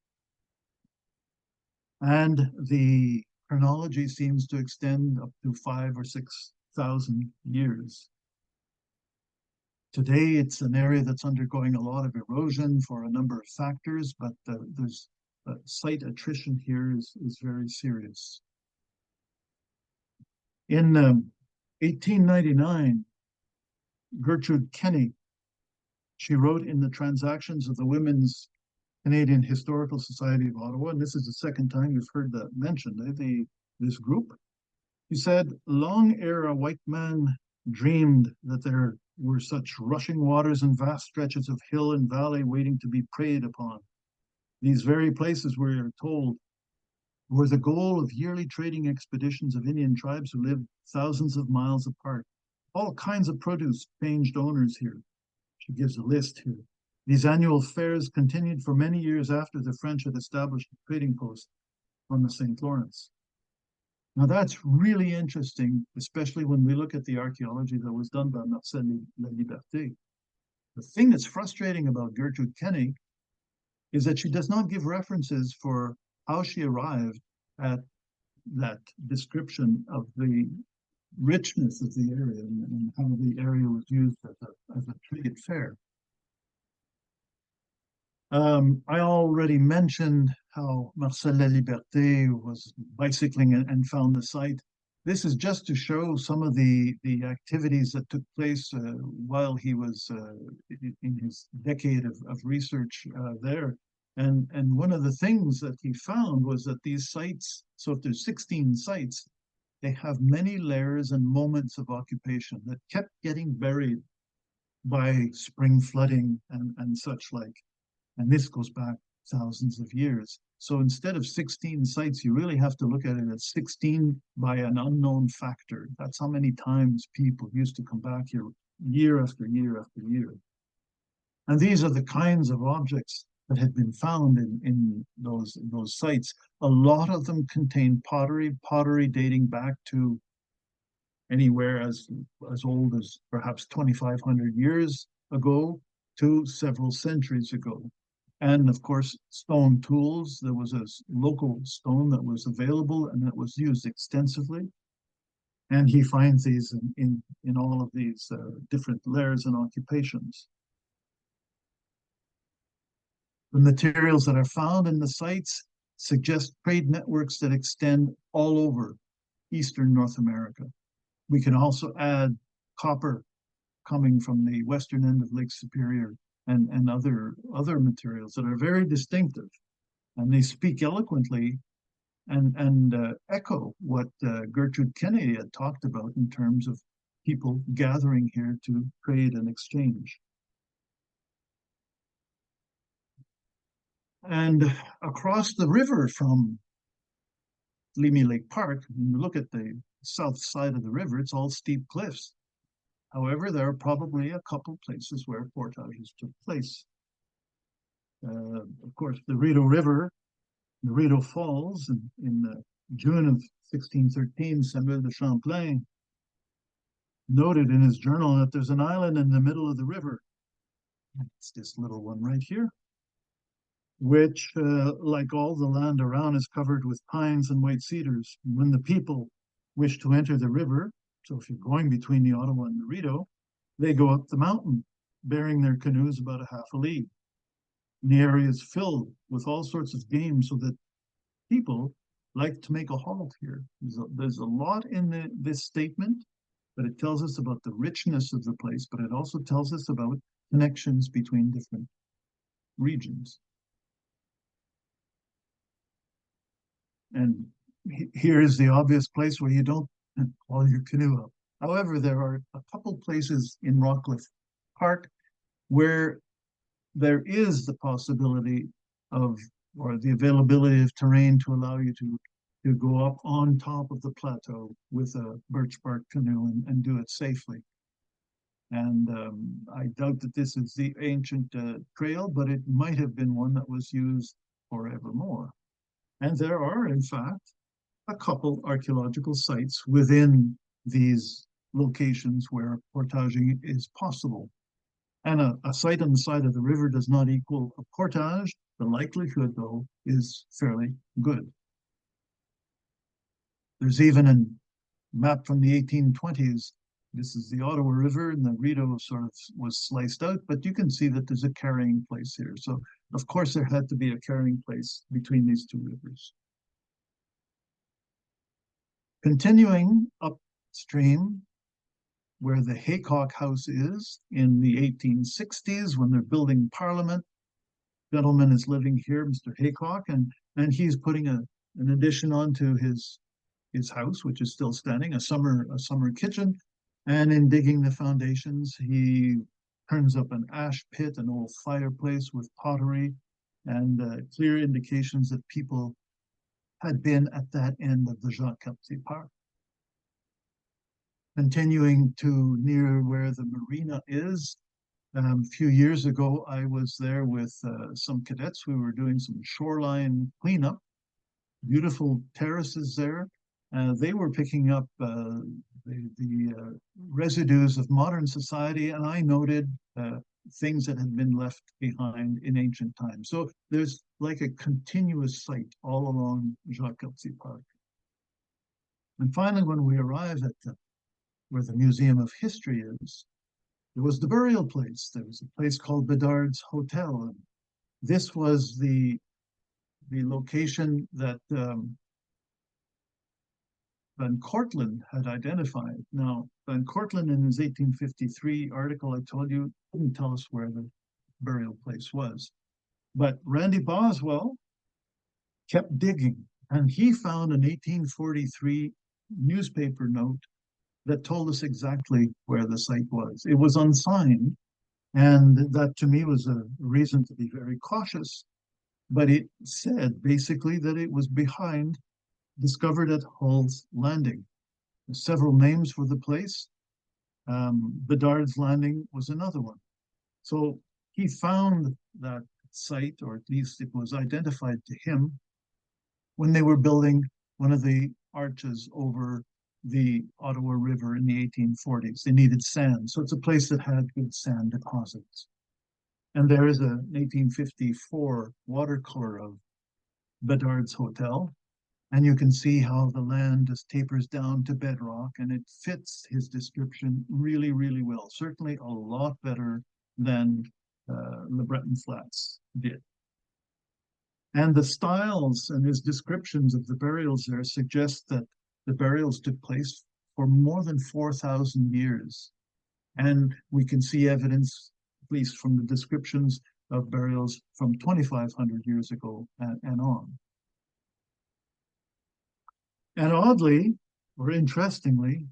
And the chronology seems to extend up to 5,000 or 6,000 years. Today, it's an area that's undergoing a lot of erosion for a number of factors, but there's site attrition here is very serious. In 1899, Gertrude Kenny, she wrote in the Transactions of the Women's Canadian Historical Society of Ottawa, and this is the second time you've heard that mentioned, this group. She said, long ere a white man dreamed that there were such rushing waters and vast stretches of hill and valley waiting to be preyed upon. These very places, we are told, were the goal of yearly trading expeditions of Indian tribes who lived thousands of miles apart. All kinds of produce changed owners here. She gives a list here. These annual fairs continued for many years after the French had established a trading post on the St. Lawrence. Now that's really interesting, especially when we look at the archaeology that was done by Marcel Laliberté. The thing that's frustrating about Gertrude Kenny is that she does not give references for how she arrived at that description of the richness of the area and how the area was used as a trade fair. I already mentioned how Marcel Laliberté was bicycling and found the site. This is just to show some of the activities that took place while he was in his decade of research there. And one of the things that he found was that these sites, so if there's 16 sites, they have many layers and moments of occupation that kept getting buried by spring flooding and such like. And this goes back thousands of years. So instead of 16 sites, you really have to look at it as 16 by an unknown factor. That's how many times people used to come back here year after year after year. And these are the kinds of objects that had been found in those sites. A lot of them contain pottery dating back to anywhere as old as perhaps 2,500 years ago to several centuries ago. And of course, stone tools. There was a local stone that was available and that was used extensively. And he finds these in all of these different layers and occupations. The materials that are found in the sites suggest trade networks that extend all over Eastern North America. We can also add copper coming from the western end of Lake Superior, and other materials that are very distinctive, and they speak eloquently and echo what Gertrude Kennedy had talked about in terms of people gathering here to trade and exchange. And across the river from Limy Lake Park, when you look at the south side of the river, it's all steep cliffs. However, there are probably a couple places where portages took place. Of course, the Rideau River, the Rideau Falls, in June of 1613, Samuel de Champlain noted in his journal that there's an island in the middle of the river. It's this little one right here, which, like all the land around, is covered with pines and white cedars. When the people wish to enter the river, so if you're going between the Ottawa and the Rideau, they go up the mountain, bearing their canoes about a half a league. And the area is filled with all sorts of game, so that people like to make a halt here. There's a lot in this statement, but it tells us about the richness of the place, but it also tells us about connections between different regions. And here is the obvious place where you don't haul your canoe up. However, there are a couple places in Rockcliffe Park where there is the possibility of, or the availability of terrain to allow you to go up on top of the plateau with a birch bark canoe and do it safely. And I doubt that this is the ancient trail, but it might have been one that was used forevermore. And there are, in fact, a couple archaeological sites within these locations where portaging is possible. And a site on the side of the river does not equal a portage. The likelihood, though, is fairly good. There's even a map from the 1820s. This is the Ottawa River, and the Rideau sort of was sliced out, but you can see that there's a carrying place here. So, of course, there had to be a carrying place between these two rivers. Continuing upstream, where the Haycock House is in the 1860s, when they're building Parliament, gentleman is living here, Mr. Haycock, and he's putting an addition onto his house, which is still standing, a summer kitchen. And in digging the foundations, he turns up an ash pit, an old fireplace with pottery, and clear indications that people had been at that end of the Jacques-Cartier Park. Continuing to near where the marina is, a few years ago, I was there with some cadets. We were doing some shoreline cleanup, beautiful terraces there. They were picking up the residues of modern society, and I noted things that had been left behind in ancient times. So there's like a continuous site all along Jacques-Cartier Park. And finally, when we arrive at where the Museum of History is, there was the burial place. There was a place called Bedard's Hotel. And this was the location that Van Cortlandt had identified. Now, Van Cortlandt, in his 1853 article I told you, didn't tell us where the burial place was. But Randy Boswell kept digging, and he found an 1843 newspaper note that told us exactly where the site was. It was unsigned, and that to me was a reason to be very cautious. But it said basically that it was discovered at Hull's Landing. There's several names for the place. Bedard's Landing was another one. So he found that site, or at least it was identified to him, when they were building one of the arches over the Ottawa River in the 1840s. They needed sand, so it's a place that had good sand deposits. And there is an 1854 watercolor of Bedard's Hotel, and you can see how the land just tapers down to bedrock, and it fits his description really, really well. Certainly a lot better than Le Breton Flats did. And the styles and his descriptions of the burials there suggest that the burials took place for more than 4,000 years And we can see evidence, at least from the descriptions of burials from 2,500 years ago and on. And oddly, or interestingly,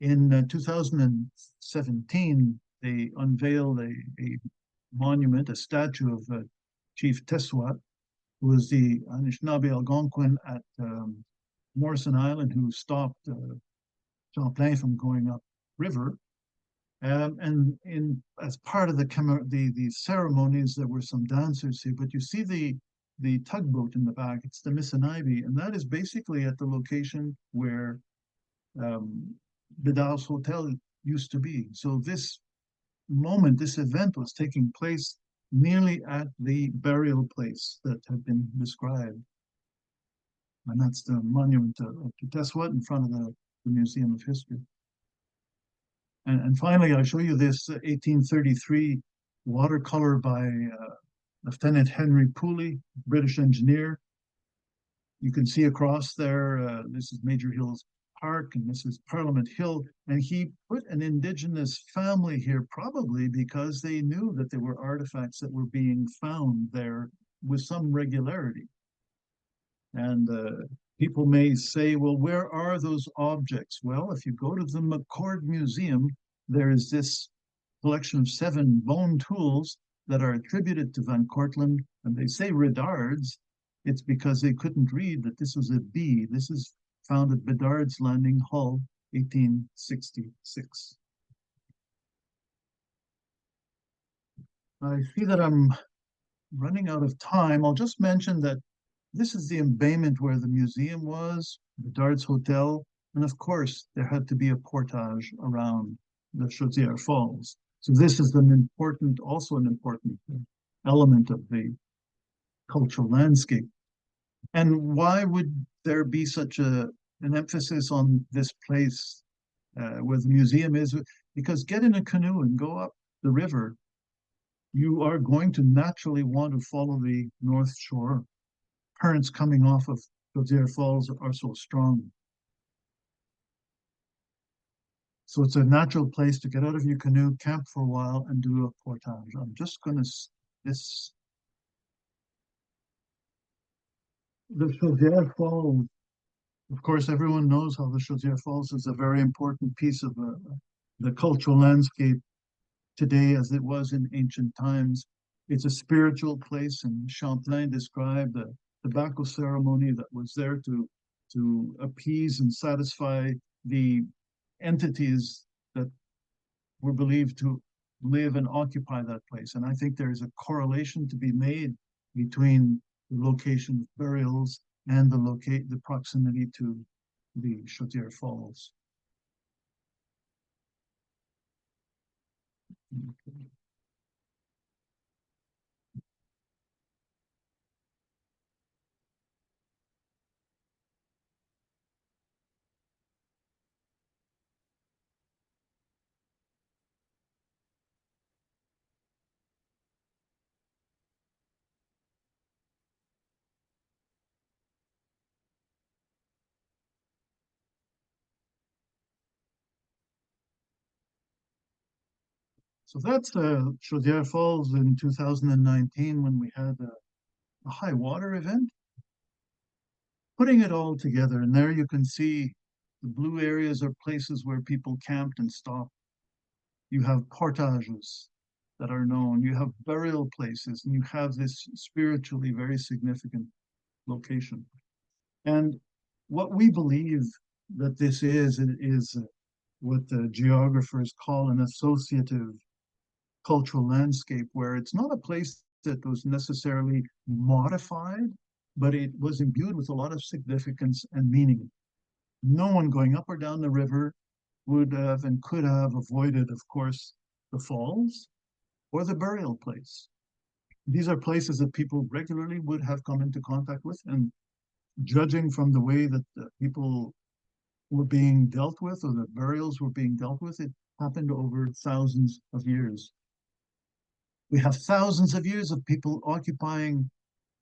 in 2017, they unveiled a monument, a statue of Chief Teswat, who was the Anishinaabe Algonquin at Morrison Island, who stopped Champlain from going up river. And as part of the ceremonies, there were some dancers here, but you see the tugboat in the back. It's the Anishinaabe, and that is basically at the location where Bedard's Hotel used to be. So this event was taking place nearly at the burial place that had been described. And that's the monument to Teswat in front of the Museum of History. And finally, I'll show you this 1833 watercolor by Lieutenant Henry Pooley, British engineer. You can see across there, this is Major Hills Park, and this is Parliament Hill. And he put an Indigenous family here, probably because they knew that there were artifacts that were being found there with some regularity. And people may say, well, where are those objects? Well, if you go to the McCord Museum, there is this collection of 7 bone tools that are attributed to Van Cortlandt, and they say Redards. It's because they couldn't read that this was a B. This is found at Bedard's Landing, Hull, 1866. I see that I'm running out of time. I'll just mention that this is the embayment where the museum was, Bedard's Hotel, and of course, there had to be a portage around the Chaudière Falls. So this is also an important element of the cultural landscape. And why would there be such an emphasis on this place where the museum is? Because get in a canoe and go up the river, you are going to naturally want to follow the north shore. Currents coming off of Chaudière Falls are so strong. So it's a natural place to get out of your canoe, camp for a while, and do a portage. I'm just going to, the Chaudière Falls, of course, everyone knows how the Chaudière Falls is a very important piece of the cultural landscape today as it was in ancient times. It's a spiritual place, and Champlain described the tobacco ceremony that was there to appease and satisfy the entities that were believed to live and occupy that place. And I think there is a correlation to be made between the location of burials and the proximity to the Chaudière Falls. Okay. So that's Chaudière Falls in 2019 when we had a high water event. Putting it all together, and there you can see the blue areas are places where people camped and stopped. You have portages that are known, you have burial places, and you have this spiritually very significant location. And what we believe that this is what the geographers call an associative cultural landscape, where it's not a place that was necessarily modified, but it was imbued with a lot of significance and meaning. No one going up or down the river would have and could have avoided, of course, the falls or the burial place. These are places that people regularly would have come into contact with, and judging from the way that the people were being dealt with, or the burials were being dealt with, it happened over thousands of years. We have thousands of years of people occupying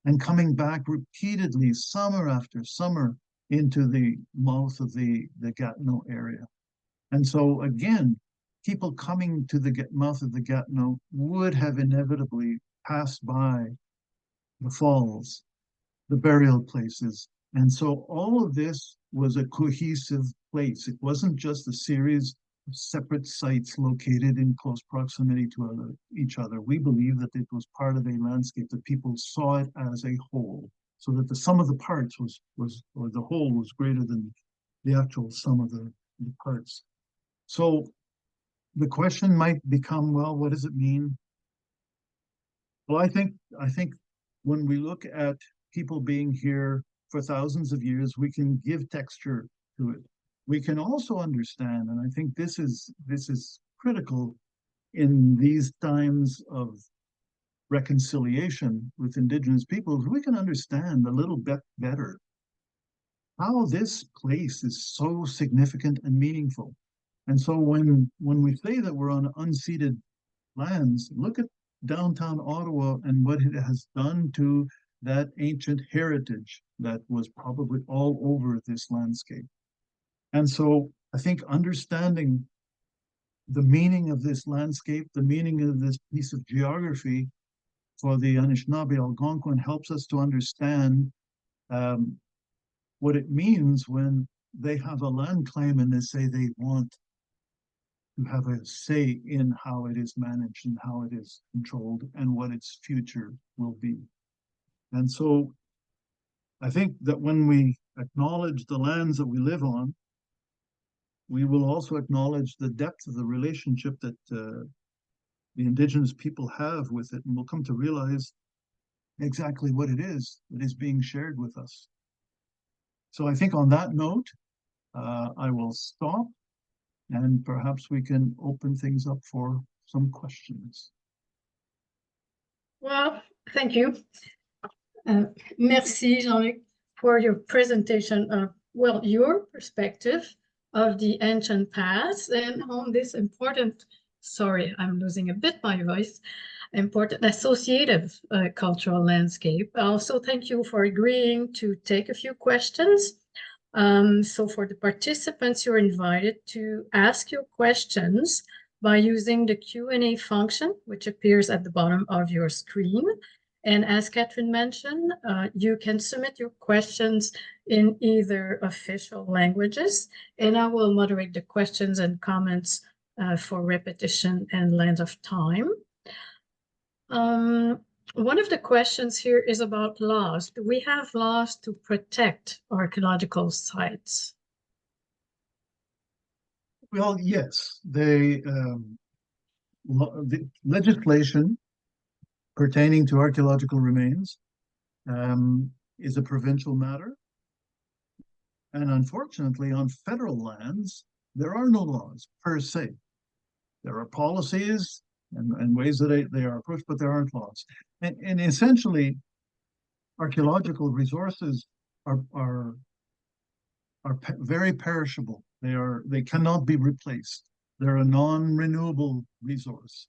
and coming back repeatedly, summer after summer, into the mouth of the Gatineau area. And so again, people coming to the mouth of the Gatineau would have inevitably passed by the falls, the burial places. And so all of this was a cohesive place. It wasn't just a series of separate sites located in close proximity to each other. We believe that it was part of a landscape, that people saw it as a whole, so that the sum of the parts or the whole was greater than the actual sum of the parts. So the question might become, well, what does it mean? Well, I think when we look at people being here for thousands of years, we can give texture to it. We can also understand, and I think this is critical in these times of reconciliation with Indigenous peoples, we can understand a little bit better how this place is so significant and meaningful. And so when we say that we're on unceded lands, look at downtown Ottawa and what it has done to that ancient heritage that was probably all over this landscape. And so I think understanding the meaning of this landscape, the meaning of this piece of geography for the Anishinaabe Algonquin helps us to understand what it means when they have a land claim and they say they want to have a say in how it is managed and how it is controlled and what its future will be. And so I think that when we acknowledge the lands that we live on, we will also acknowledge the depth of the relationship that the Indigenous people have with it, and we'll come to realize exactly what it is that is being shared with us. So I think on that note, I will stop, and perhaps we can open things up for some questions. Well, thank you. Merci, Jean-Luc, for your presentation of, well, your perspective of the ancient past and on this important, sorry, I'm losing a bit my voice, important associative cultural landscape. Also, thank you for agreeing to take a few questions. So for the participants, you're invited to ask your questions by using the Q&A function, which appears at the bottom of your screen. And as Catherine mentioned, you can submit your questions in either official languages, and I will moderate the questions and comments for repetition and length of time. One of the questions here is about laws. Do we have laws to protect archaeological sites? Well, yes, the legislation pertaining to archaeological remains is a provincial matter. And unfortunately, on federal lands, there are no laws per se. There are policies and ways that they are approached, but there aren't laws. And essentially, archaeological resources are very perishable. They cannot be replaced. They're a non-renewable resource.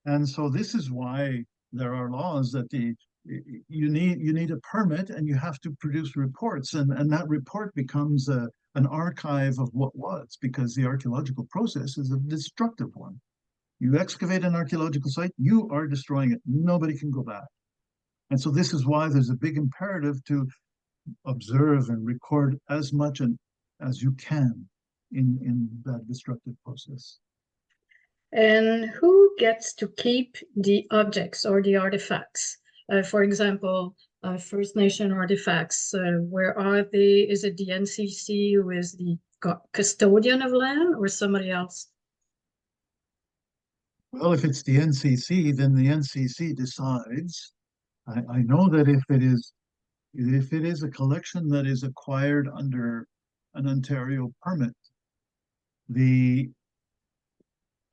And so this is why there are laws that you need a permit and you have to produce reports, and that report becomes an archive of what was, because the archaeological process is a destructive one. You excavate an archaeological site, you are destroying it. Nobody can go back. And so this is why there's a big imperative to observe and record as much as you can in that destructive process. And who gets to keep the objects or the artifacts? For example, First Nation artifacts, where are they? Is it the NCC who is the custodian of land, or somebody else? Well, if it's the NCC, then the NCC decides. I know that if it is a collection that is acquired under an Ontario permit, the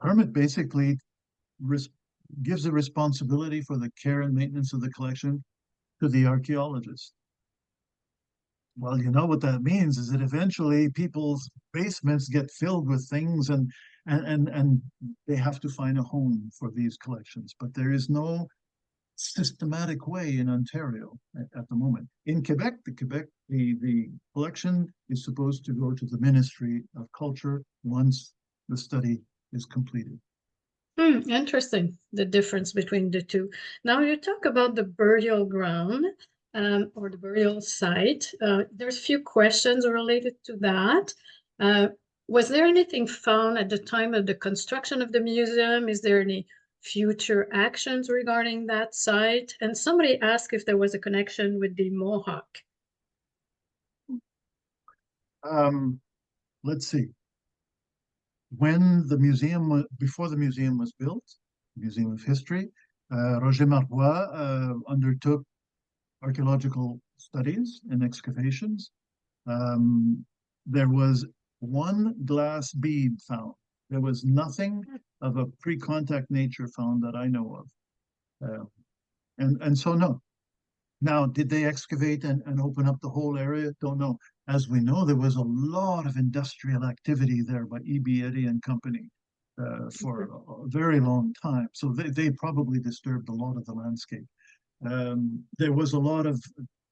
permit basically gives a responsibility for the care and maintenance of the collection to the archaeologist. Well, you know what that means is that eventually people's basements get filled with things and they have to find a home for these collections. But there is no systematic way in Ontario at the moment. In Quebec, the collection is supposed to go to the Ministry of Culture once the study is completed. Interesting, the difference between the two. Now you talk about the burial ground or the burial site. There's a few questions related to that. Was there anything found at the time of the construction of the museum? Is there any future actions regarding that site? And somebody asked if there was a connection with the Mohawk. Let's see. When the museum, before the museum was built, Museum of History, Roger Marois undertook archaeological studies and excavations. There was one glass bead found. There was nothing of a pre-contact nature found that I know of. And so no. Now, did they excavate and open up the whole area? Don't know. As we know, there was a lot of industrial activity there by E.B. Eddy and Company for a very long time. So they probably disturbed a lot of the landscape. There was a lot of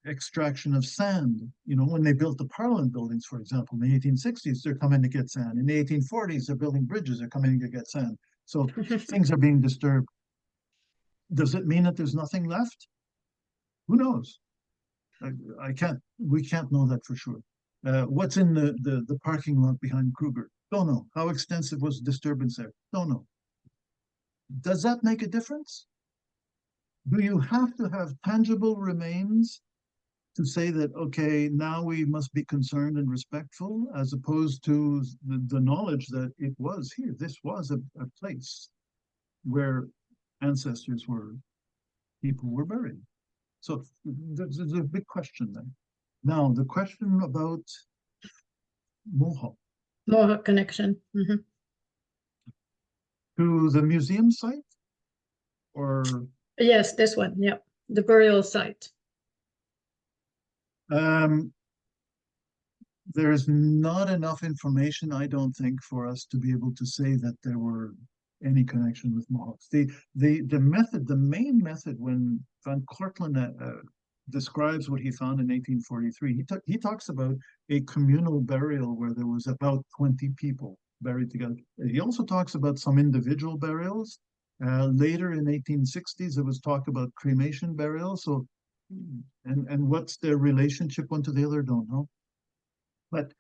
extraction of sand. You know, when they built the Parliament buildings, for example, in the 1860s, they're coming to get sand. In the 1840s, they're building bridges, they're coming to get sand. So things are being disturbed. Does it mean that there's nothing left? Who knows? We can't know that for sure. What's in the parking lot behind Kruger? Don't know. How extensive was the disturbance there? Don't know. Does that make a difference? Do you have to have tangible remains to say that, okay, now we must be concerned and respectful, as opposed to the knowledge that it was here. This was a place where ancestors were, people were buried. So there's a big question there. Now, the question about Mohawk. Mohawk connection. To the museum site? Or? Yes, this one, yeah. The burial site. There's not enough information, I don't think, for us to be able to say that there were any connection with Mohawks. The method, the main method, when Van Cortlandt describes what he found in 1843, he talks about a communal burial where there was about 20 people buried together. He also talks about some individual burials. Later in 1860s, there was talk about cremation burials. So, and what's their relationship one to the other, don't know. But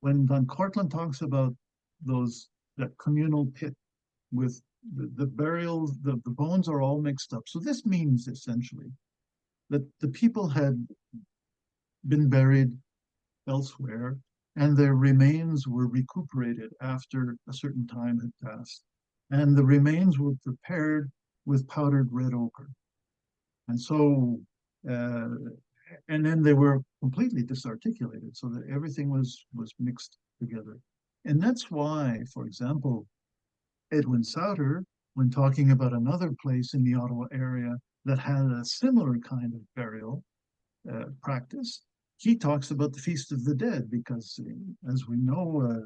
when Van Cortlandt talks about that communal pit with the burials, the bones are all mixed up. So this means essentially that the people had been buried elsewhere and their remains were recuperated after a certain time had passed. And the remains were prepared with powdered red ochre. And so, and then they were completely disarticulated so that everything was mixed together. And that's why, for example, Edwin Souter, when talking about another place in the Ottawa area that had a similar kind of burial practice, he talks about the Feast of the Dead because, as we know,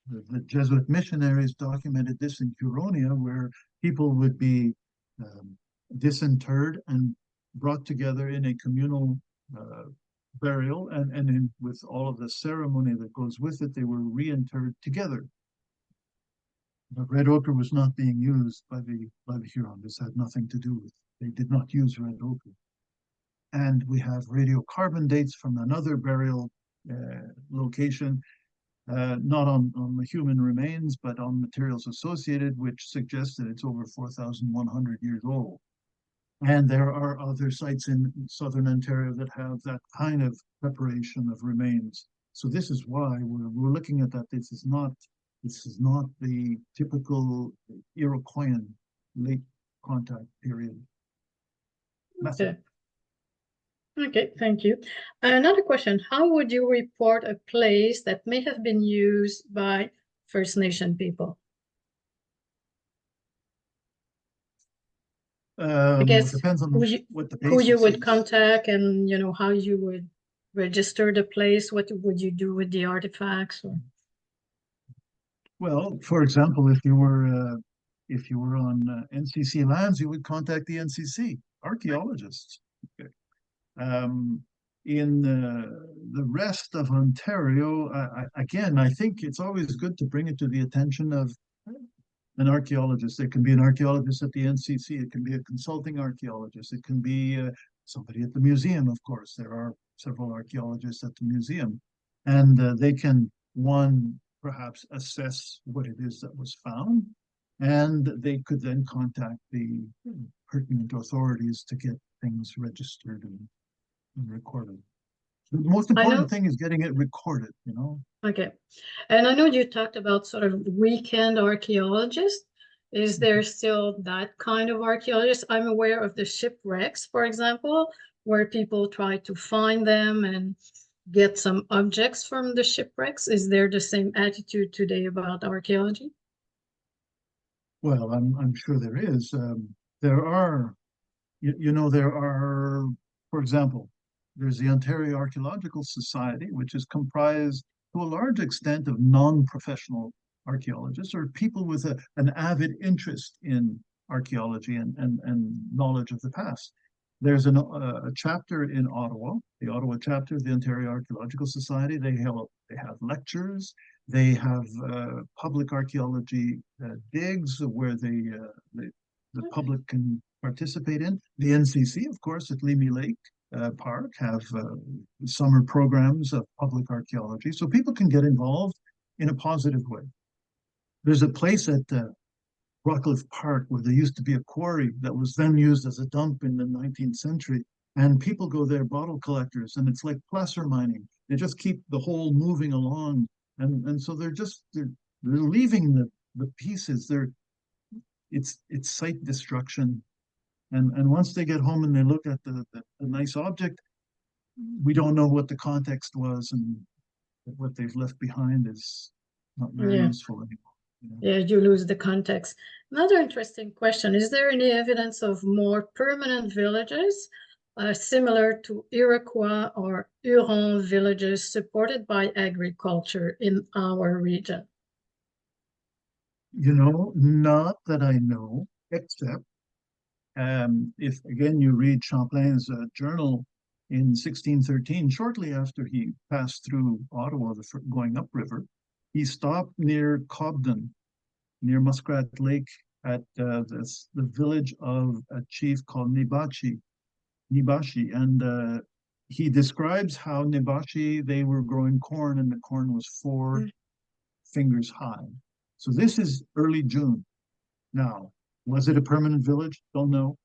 the Jesuit missionaries documented this in Huronia, where people would be disinterred and brought together in a communal burial, and with all of the ceremony that goes with it, they were reinterred together. But red ochre was not being used by the Huron. This had nothing to do with it. They did not use red ochre. And we have radiocarbon dates from another burial location, not on the human remains, but on materials associated, which suggests that it's over 4,100 years old. And there are other sites in southern Ontario that have that kind of preparation of remains. So this is why we're looking at that. This is not the typical Iroquoian late contact period method. Okay, thank you. Another question, how would you report a place that may have been used by First Nation people? I guess depends on what the basis who you would is. contact and, how you would register the place. What would you do with the artifacts? Or? Well, for example, if you were on NCC lands, you would contact the NCC archaeologists. Okay. In the rest of Ontario, again, I think it's always good to bring it to the attention of an archaeologist. It can be an archaeologist at the NCC. It can be a consulting archaeologist. It can be somebody at the museum, of course. There are several archaeologists at the museum. And they can, one, perhaps assess what it is that was found. And they could then contact the pertinent authorities to get things registered and recorded. The most important thing is getting it recorded, you know. Okay. And I know you talked about sort of weekend archaeologists. Is there still that kind of archaeologist? I'm aware of the shipwrecks, for example, where people try to find them and get some objects from the shipwrecks. Is there the same attitude today about archaeology? Well, I'm sure there is. There are, there are, for example, there's the Ontario Archaeological Society, which is comprised to a large extent of non-professional archaeologists or people with an avid interest in archaeology and knowledge of the past. There's a chapter in Ottawa, the Ottawa chapter of the Ontario Archaeological Society. They have lectures. They have public archaeology digs where the public can participate in. The NCC, of course, at Limy Lake Park have summer programs of public archaeology, so people can get involved in a positive way. There's a place at Rockcliffe Park where there used to be a quarry that was then used as a dump in the 19th century, and people go there, bottle collectors, and it's like placer mining. They just keep the hole moving along, and so they're leaving the pieces. It's site destruction. And once they get home and they look at the nice object, we don't know what the context was, and what they've left behind is not very useful anymore. You know? Yeah, you lose the context. Another interesting question, is there any evidence of more permanent villages similar to Iroquois or Huron villages supported by agriculture in our region? Not that I know, except if, again, you read Champlain's journal in 1613, shortly after he passed through Ottawa, going upriver, he stopped near Cobden, near Muskrat Lake, at the village of a chief called Nibashi, and he describes how Nibashi, they were growing corn, and the corn was 4 fingers high. So this is early June. Now, was it a permanent village? Don't know.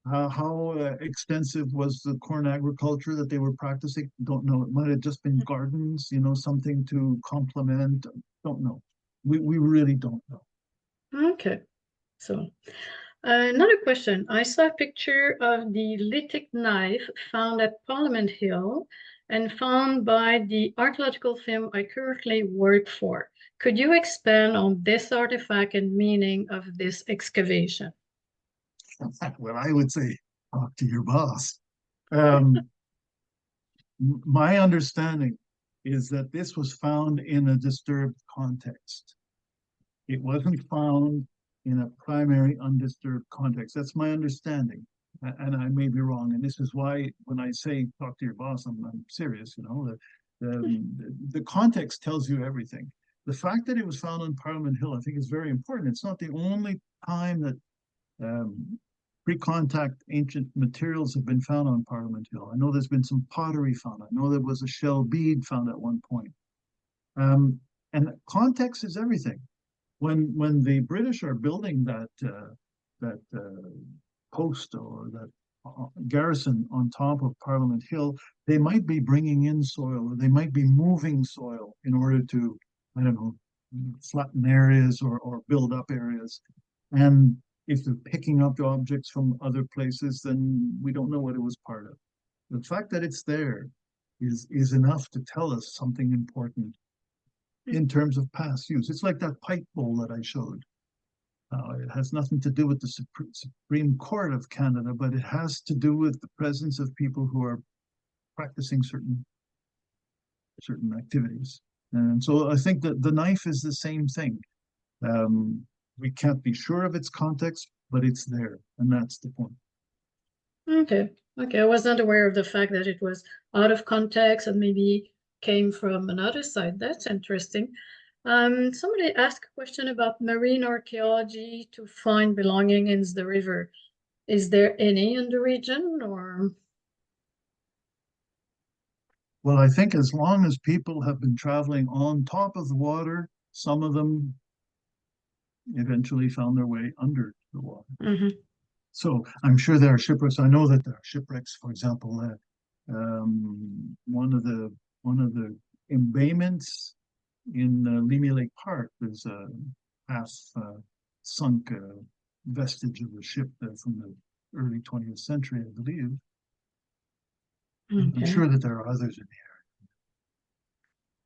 How extensive was the corn agriculture that they were practicing? Don't know. It might have just been gardens, something to complement. Don't know. We really don't know. Okay. So another question. I saw a picture of the lithic knife found at Parliament Hill and found by the archaeological firm I currently work for. Could you expand on this artifact and meaning of this excavation? Well, I would say, talk to your boss. My understanding is that this was found in a disturbed context. It wasn't found in a primary undisturbed context. That's my understanding. And I may be wrong. And this is why when I say talk to your boss, I'm serious. The context tells you everything. The fact that it was found on Parliament Hill, I think, is very important. It's not the only time that pre-contact ancient materials have been found on Parliament Hill. I know there's been some pottery found. I know there was a shell bead found at one point. And context is everything. When the British are building that post or that garrison on top of Parliament Hill, they might be bringing in soil, or they might be moving soil in order to, I don't know, flatten areas or build up areas. And if they're picking up objects from other places, then we don't know what it was part of. The fact that it's there is enough to tell us something important in terms of past use. It's like that pipe bowl that I showed. It has nothing to do with the Supreme Court of Canada, but it has to do with the presence of people who are practicing certain activities. And so I think that the knife is the same thing. We can't be sure of its context, but it's there, and that's the point. Okay. Okay. I was not aware of the fact that it was out of context and maybe came from another site. That's interesting. Somebody asked a question about marine archaeology to find belonging in the river. Is there any in the region or? Well, I think as long as people have been traveling on top of the water, some of them eventually found their way under the water. Mhm. So I'm sure there are shipwrecks. I know that there are shipwrecks, for example, one of the embayments in Limy Lake Park. There's a half sunk vestige of a ship from the early 20th century, I believe. I'm Okay. sure that there are others in here.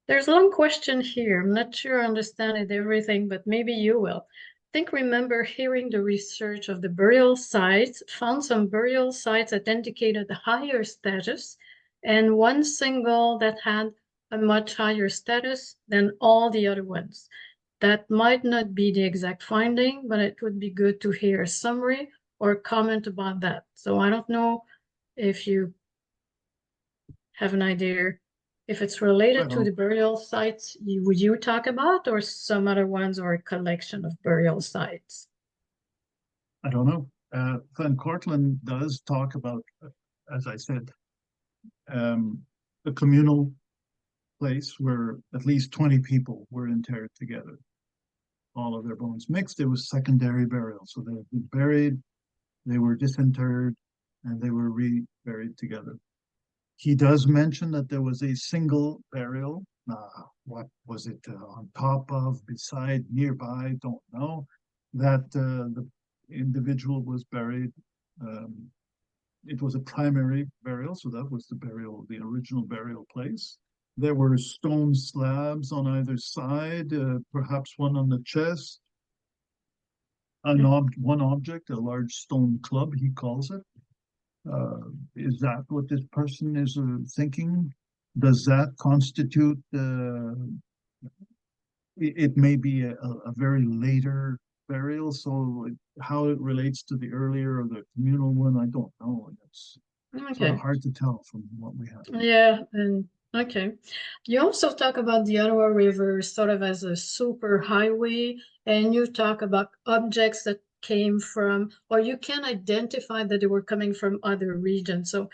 There's a long question here. I'm not sure I understand it everything, but maybe you will. I think remember hearing the research of the burial sites, found some burial sites that indicated a higher status, and one single that had a much higher status than all the other ones. That might not be the exact finding, but it would be good to hear a summary or comment about that. So I don't know if you have an idea if it's related to the burial sites would you talk about, or some other ones, or a collection of burial sites? I don't know. Glenn Cortland does talk about, as I said, a communal place where at least 20 people were interred together, all of their bones mixed. It was secondary burial. So they had been buried, they were disinterred, and they were reburied together. He does mention that there was a single burial. What was it on top of, beside, nearby? Don't know. That the individual was buried. It was a primary burial, so that was the original burial place. There were stone slabs on either side, perhaps one on the chest. One object, a large stone club, he calls it. Is that what this person is thinking? Does that constitute, it may be a very later burial, so how it relates to the earlier or the communal one, I don't know. It's sort of hard to tell from what we have. Yeah, and okay. You also talk about the Ottawa River sort of as a super highway, and you talk about objects that came from, or you can identify that they were coming from other regions. So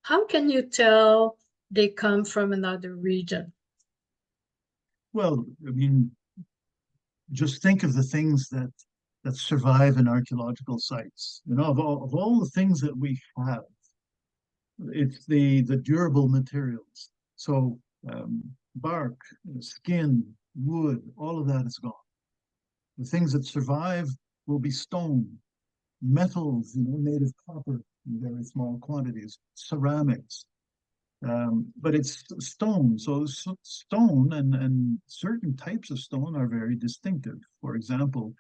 how can you tell they come from another region? Well, I mean, just think of the things that survive in archaeological sites. You know, of all the things that we have, it's the durable materials. So bark, skin, wood, all of that is gone. The things that survive will be stone, metals, you know, made of copper in very small quantities, ceramics. But it's stone. So stone and certain types of stone are very distinctive. For example,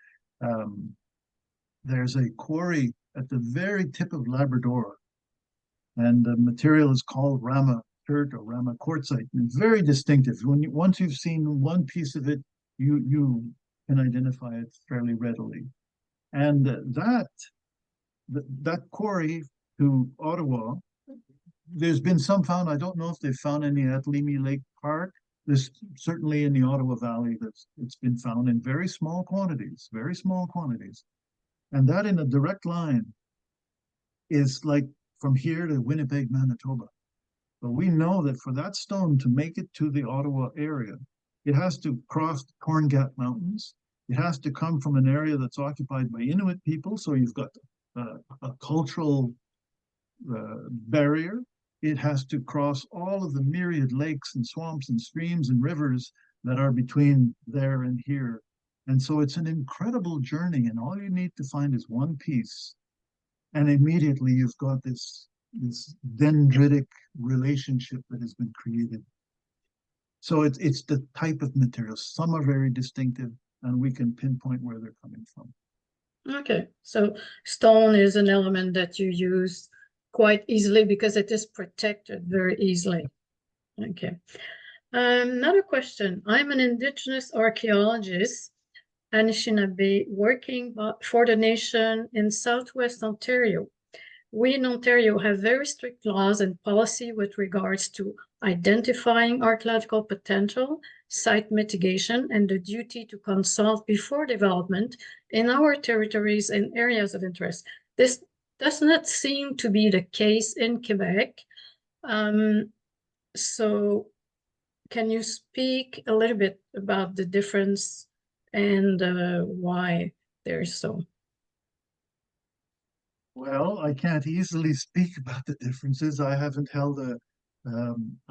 there's a quarry at the very tip of Labrador, and the material is called Rama Chert or Rama quartzite. And it's very distinctive. Once you've seen one piece of it, you can identify it fairly readily. And that quarry to Ottawa, there's been some found. I don't know if they've found any at Limy Lake Park. There's certainly in the Ottawa Valley it's been found in very small quantities, very small quantities. And that in a direct line is like from here to Winnipeg, Manitoba. But we know that for that stone to make it to the Ottawa area, it has to cross the Corn Gap Mountains. It has to come from an area that's occupied by Inuit people. So you've got a cultural barrier. It has to cross all of the myriad lakes and swamps and streams and rivers that are between there and here. And so it's an incredible journey, and all you need to find is one piece. And immediately you've got this dendritic relationship that has been created. So it's the type of materials. Some are very distinctive, and we can pinpoint where they're coming from. Okay, so stone is an element that you use quite easily because it is protected very easily. Okay. Another question. I'm an Indigenous archaeologist, Anishinaabe, working for the nation in Southwest Ontario. we in Ontario have very strict laws and policy with regards to identifying archaeological potential, site mitigation, and the duty to consult before development in our territories and areas of interest. This does not seem to be the case in Quebec. So can you speak a little bit about the difference and why there's so? Well, I can't easily speak about the differences. I haven't held a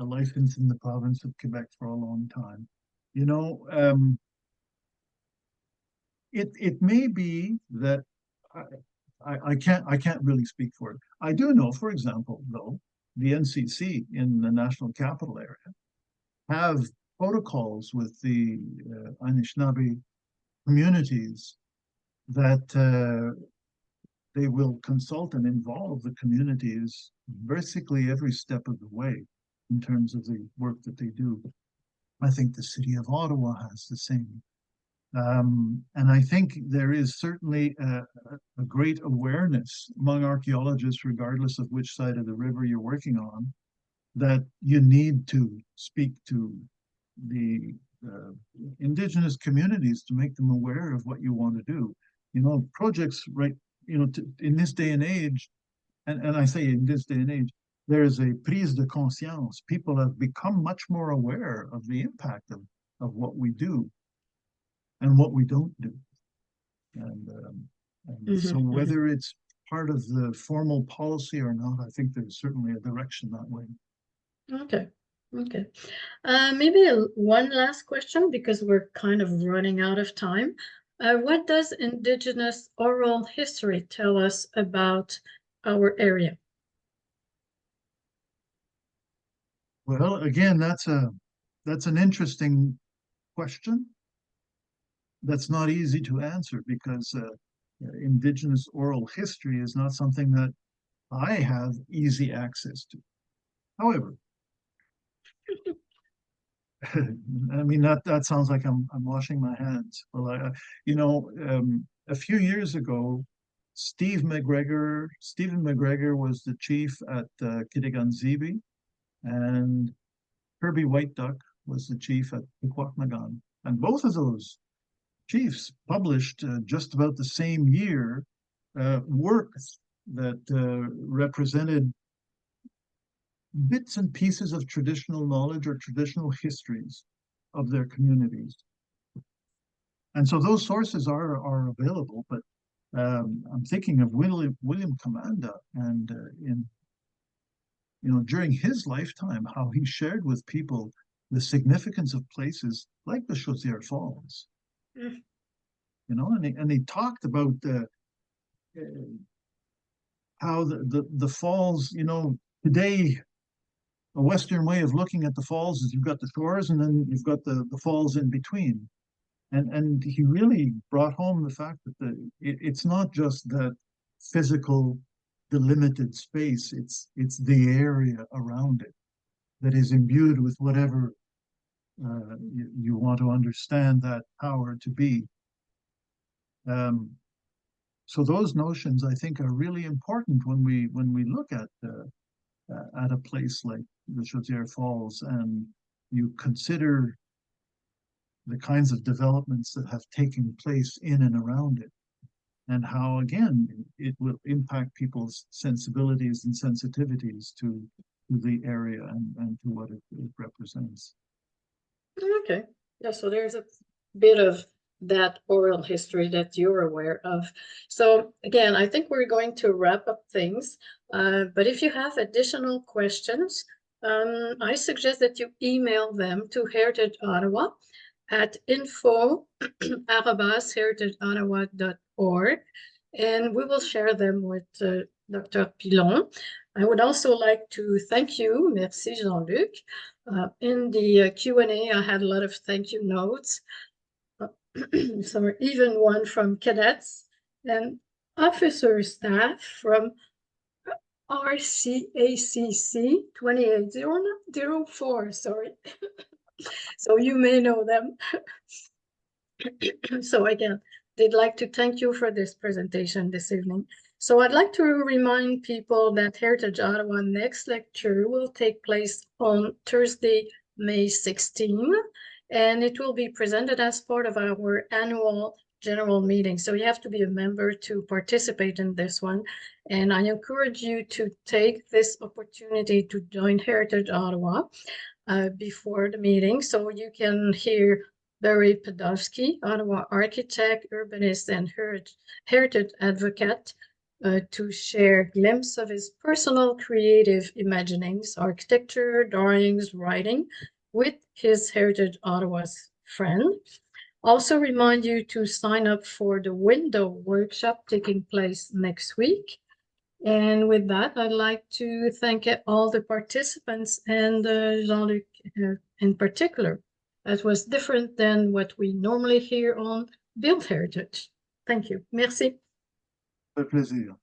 license in the province of Quebec for a long time. You know, it may be that I can't really speak for it. I do know, for example, though, the NCC in the National Capital Area have protocols with the Anishinaabe communities that they will consult and involve the communities basically every step of the way in terms of the work that they do. I think the city of Ottawa has the same. And I think there is certainly a great awareness among archaeologists, regardless of which side of the river you're working on, that you need to speak to the Indigenous communities to make them aware of what you want to do. You know, projects, right, you know, in this day and age, and I say in this day and age, there is a prise de conscience. People have become much more aware of the impact of what we do and what we don't do. And so whether it's part of the formal policy or not, I think there's certainly a direction that way. Okay. Okay. Maybe one last question, because we're kind of running out of time. What does Indigenous oral history tell us about our area? Well, again, that's an interesting question. That's not easy to answer because Indigenous oral history is not something that I have easy access to. However, I mean, that sounds like I'm washing my hands. Well, you know, a few years ago, Stephen McGregor was the chief at Kitigan-Zibi, and Kirby White Duck was the chief at Pequotnagan. And both of those chiefs published just about the same year works that represented bits and pieces of traditional knowledge or traditional histories of their communities. And so those sources are available, but I'm thinking of William Commanda, and during his lifetime, how he shared with people the significance of places like the Chaudière Falls. Mm. And he talked about how the falls, today, a Western way of looking at the falls is you've got the shores and then you've got the falls in between. And he really brought home the fact that it's not just that physical delimited space, it's the area around it that is imbued with whatever you want to understand that power to be. So those notions, I think, are really important when we look at a place like the Chaudière Falls, and you consider the kinds of developments that have taken place in and around it, and how, again, it will impact people's sensibilities and sensitivities to the area and to what it represents. Okay. Yeah, so there's a bit of that oral history that you're aware of. So again, I think we're going to wrap up things. But if you have additional questions, I suggest that you email them to Heritage Ottawa at info@heritageottawa.org, and we will share them with Dr. Pilon. I would also like to thank you. Merci, Jean-Luc. In the Q&A, I had a lot of thank you notes. So even one from cadets and officer staff from RCACC 2804, sorry. So you may know them. So again, they'd like to thank you for this presentation this evening. So I'd like to remind people that Heritage Ottawa next lecture will take place on Thursday, May 16, and it will be presented as part of our annual general meeting. So you have to be a member to participate in this one. And I encourage you to take this opportunity to join Heritage Ottawa before the meeting, so you can hear Barry Podolsky, Ottawa architect, urbanist, and heritage advocate, to share a glimpse of his personal creative imaginings, architecture, drawings, writing, with his Heritage Ottawa's friend. Also remind you to sign up for the window workshop taking place next week. And with that, I'd like to thank all the participants and Jean-Luc in particular. That was different than what we normally hear on Build Heritage. Thank you. Merci. Un plaisir.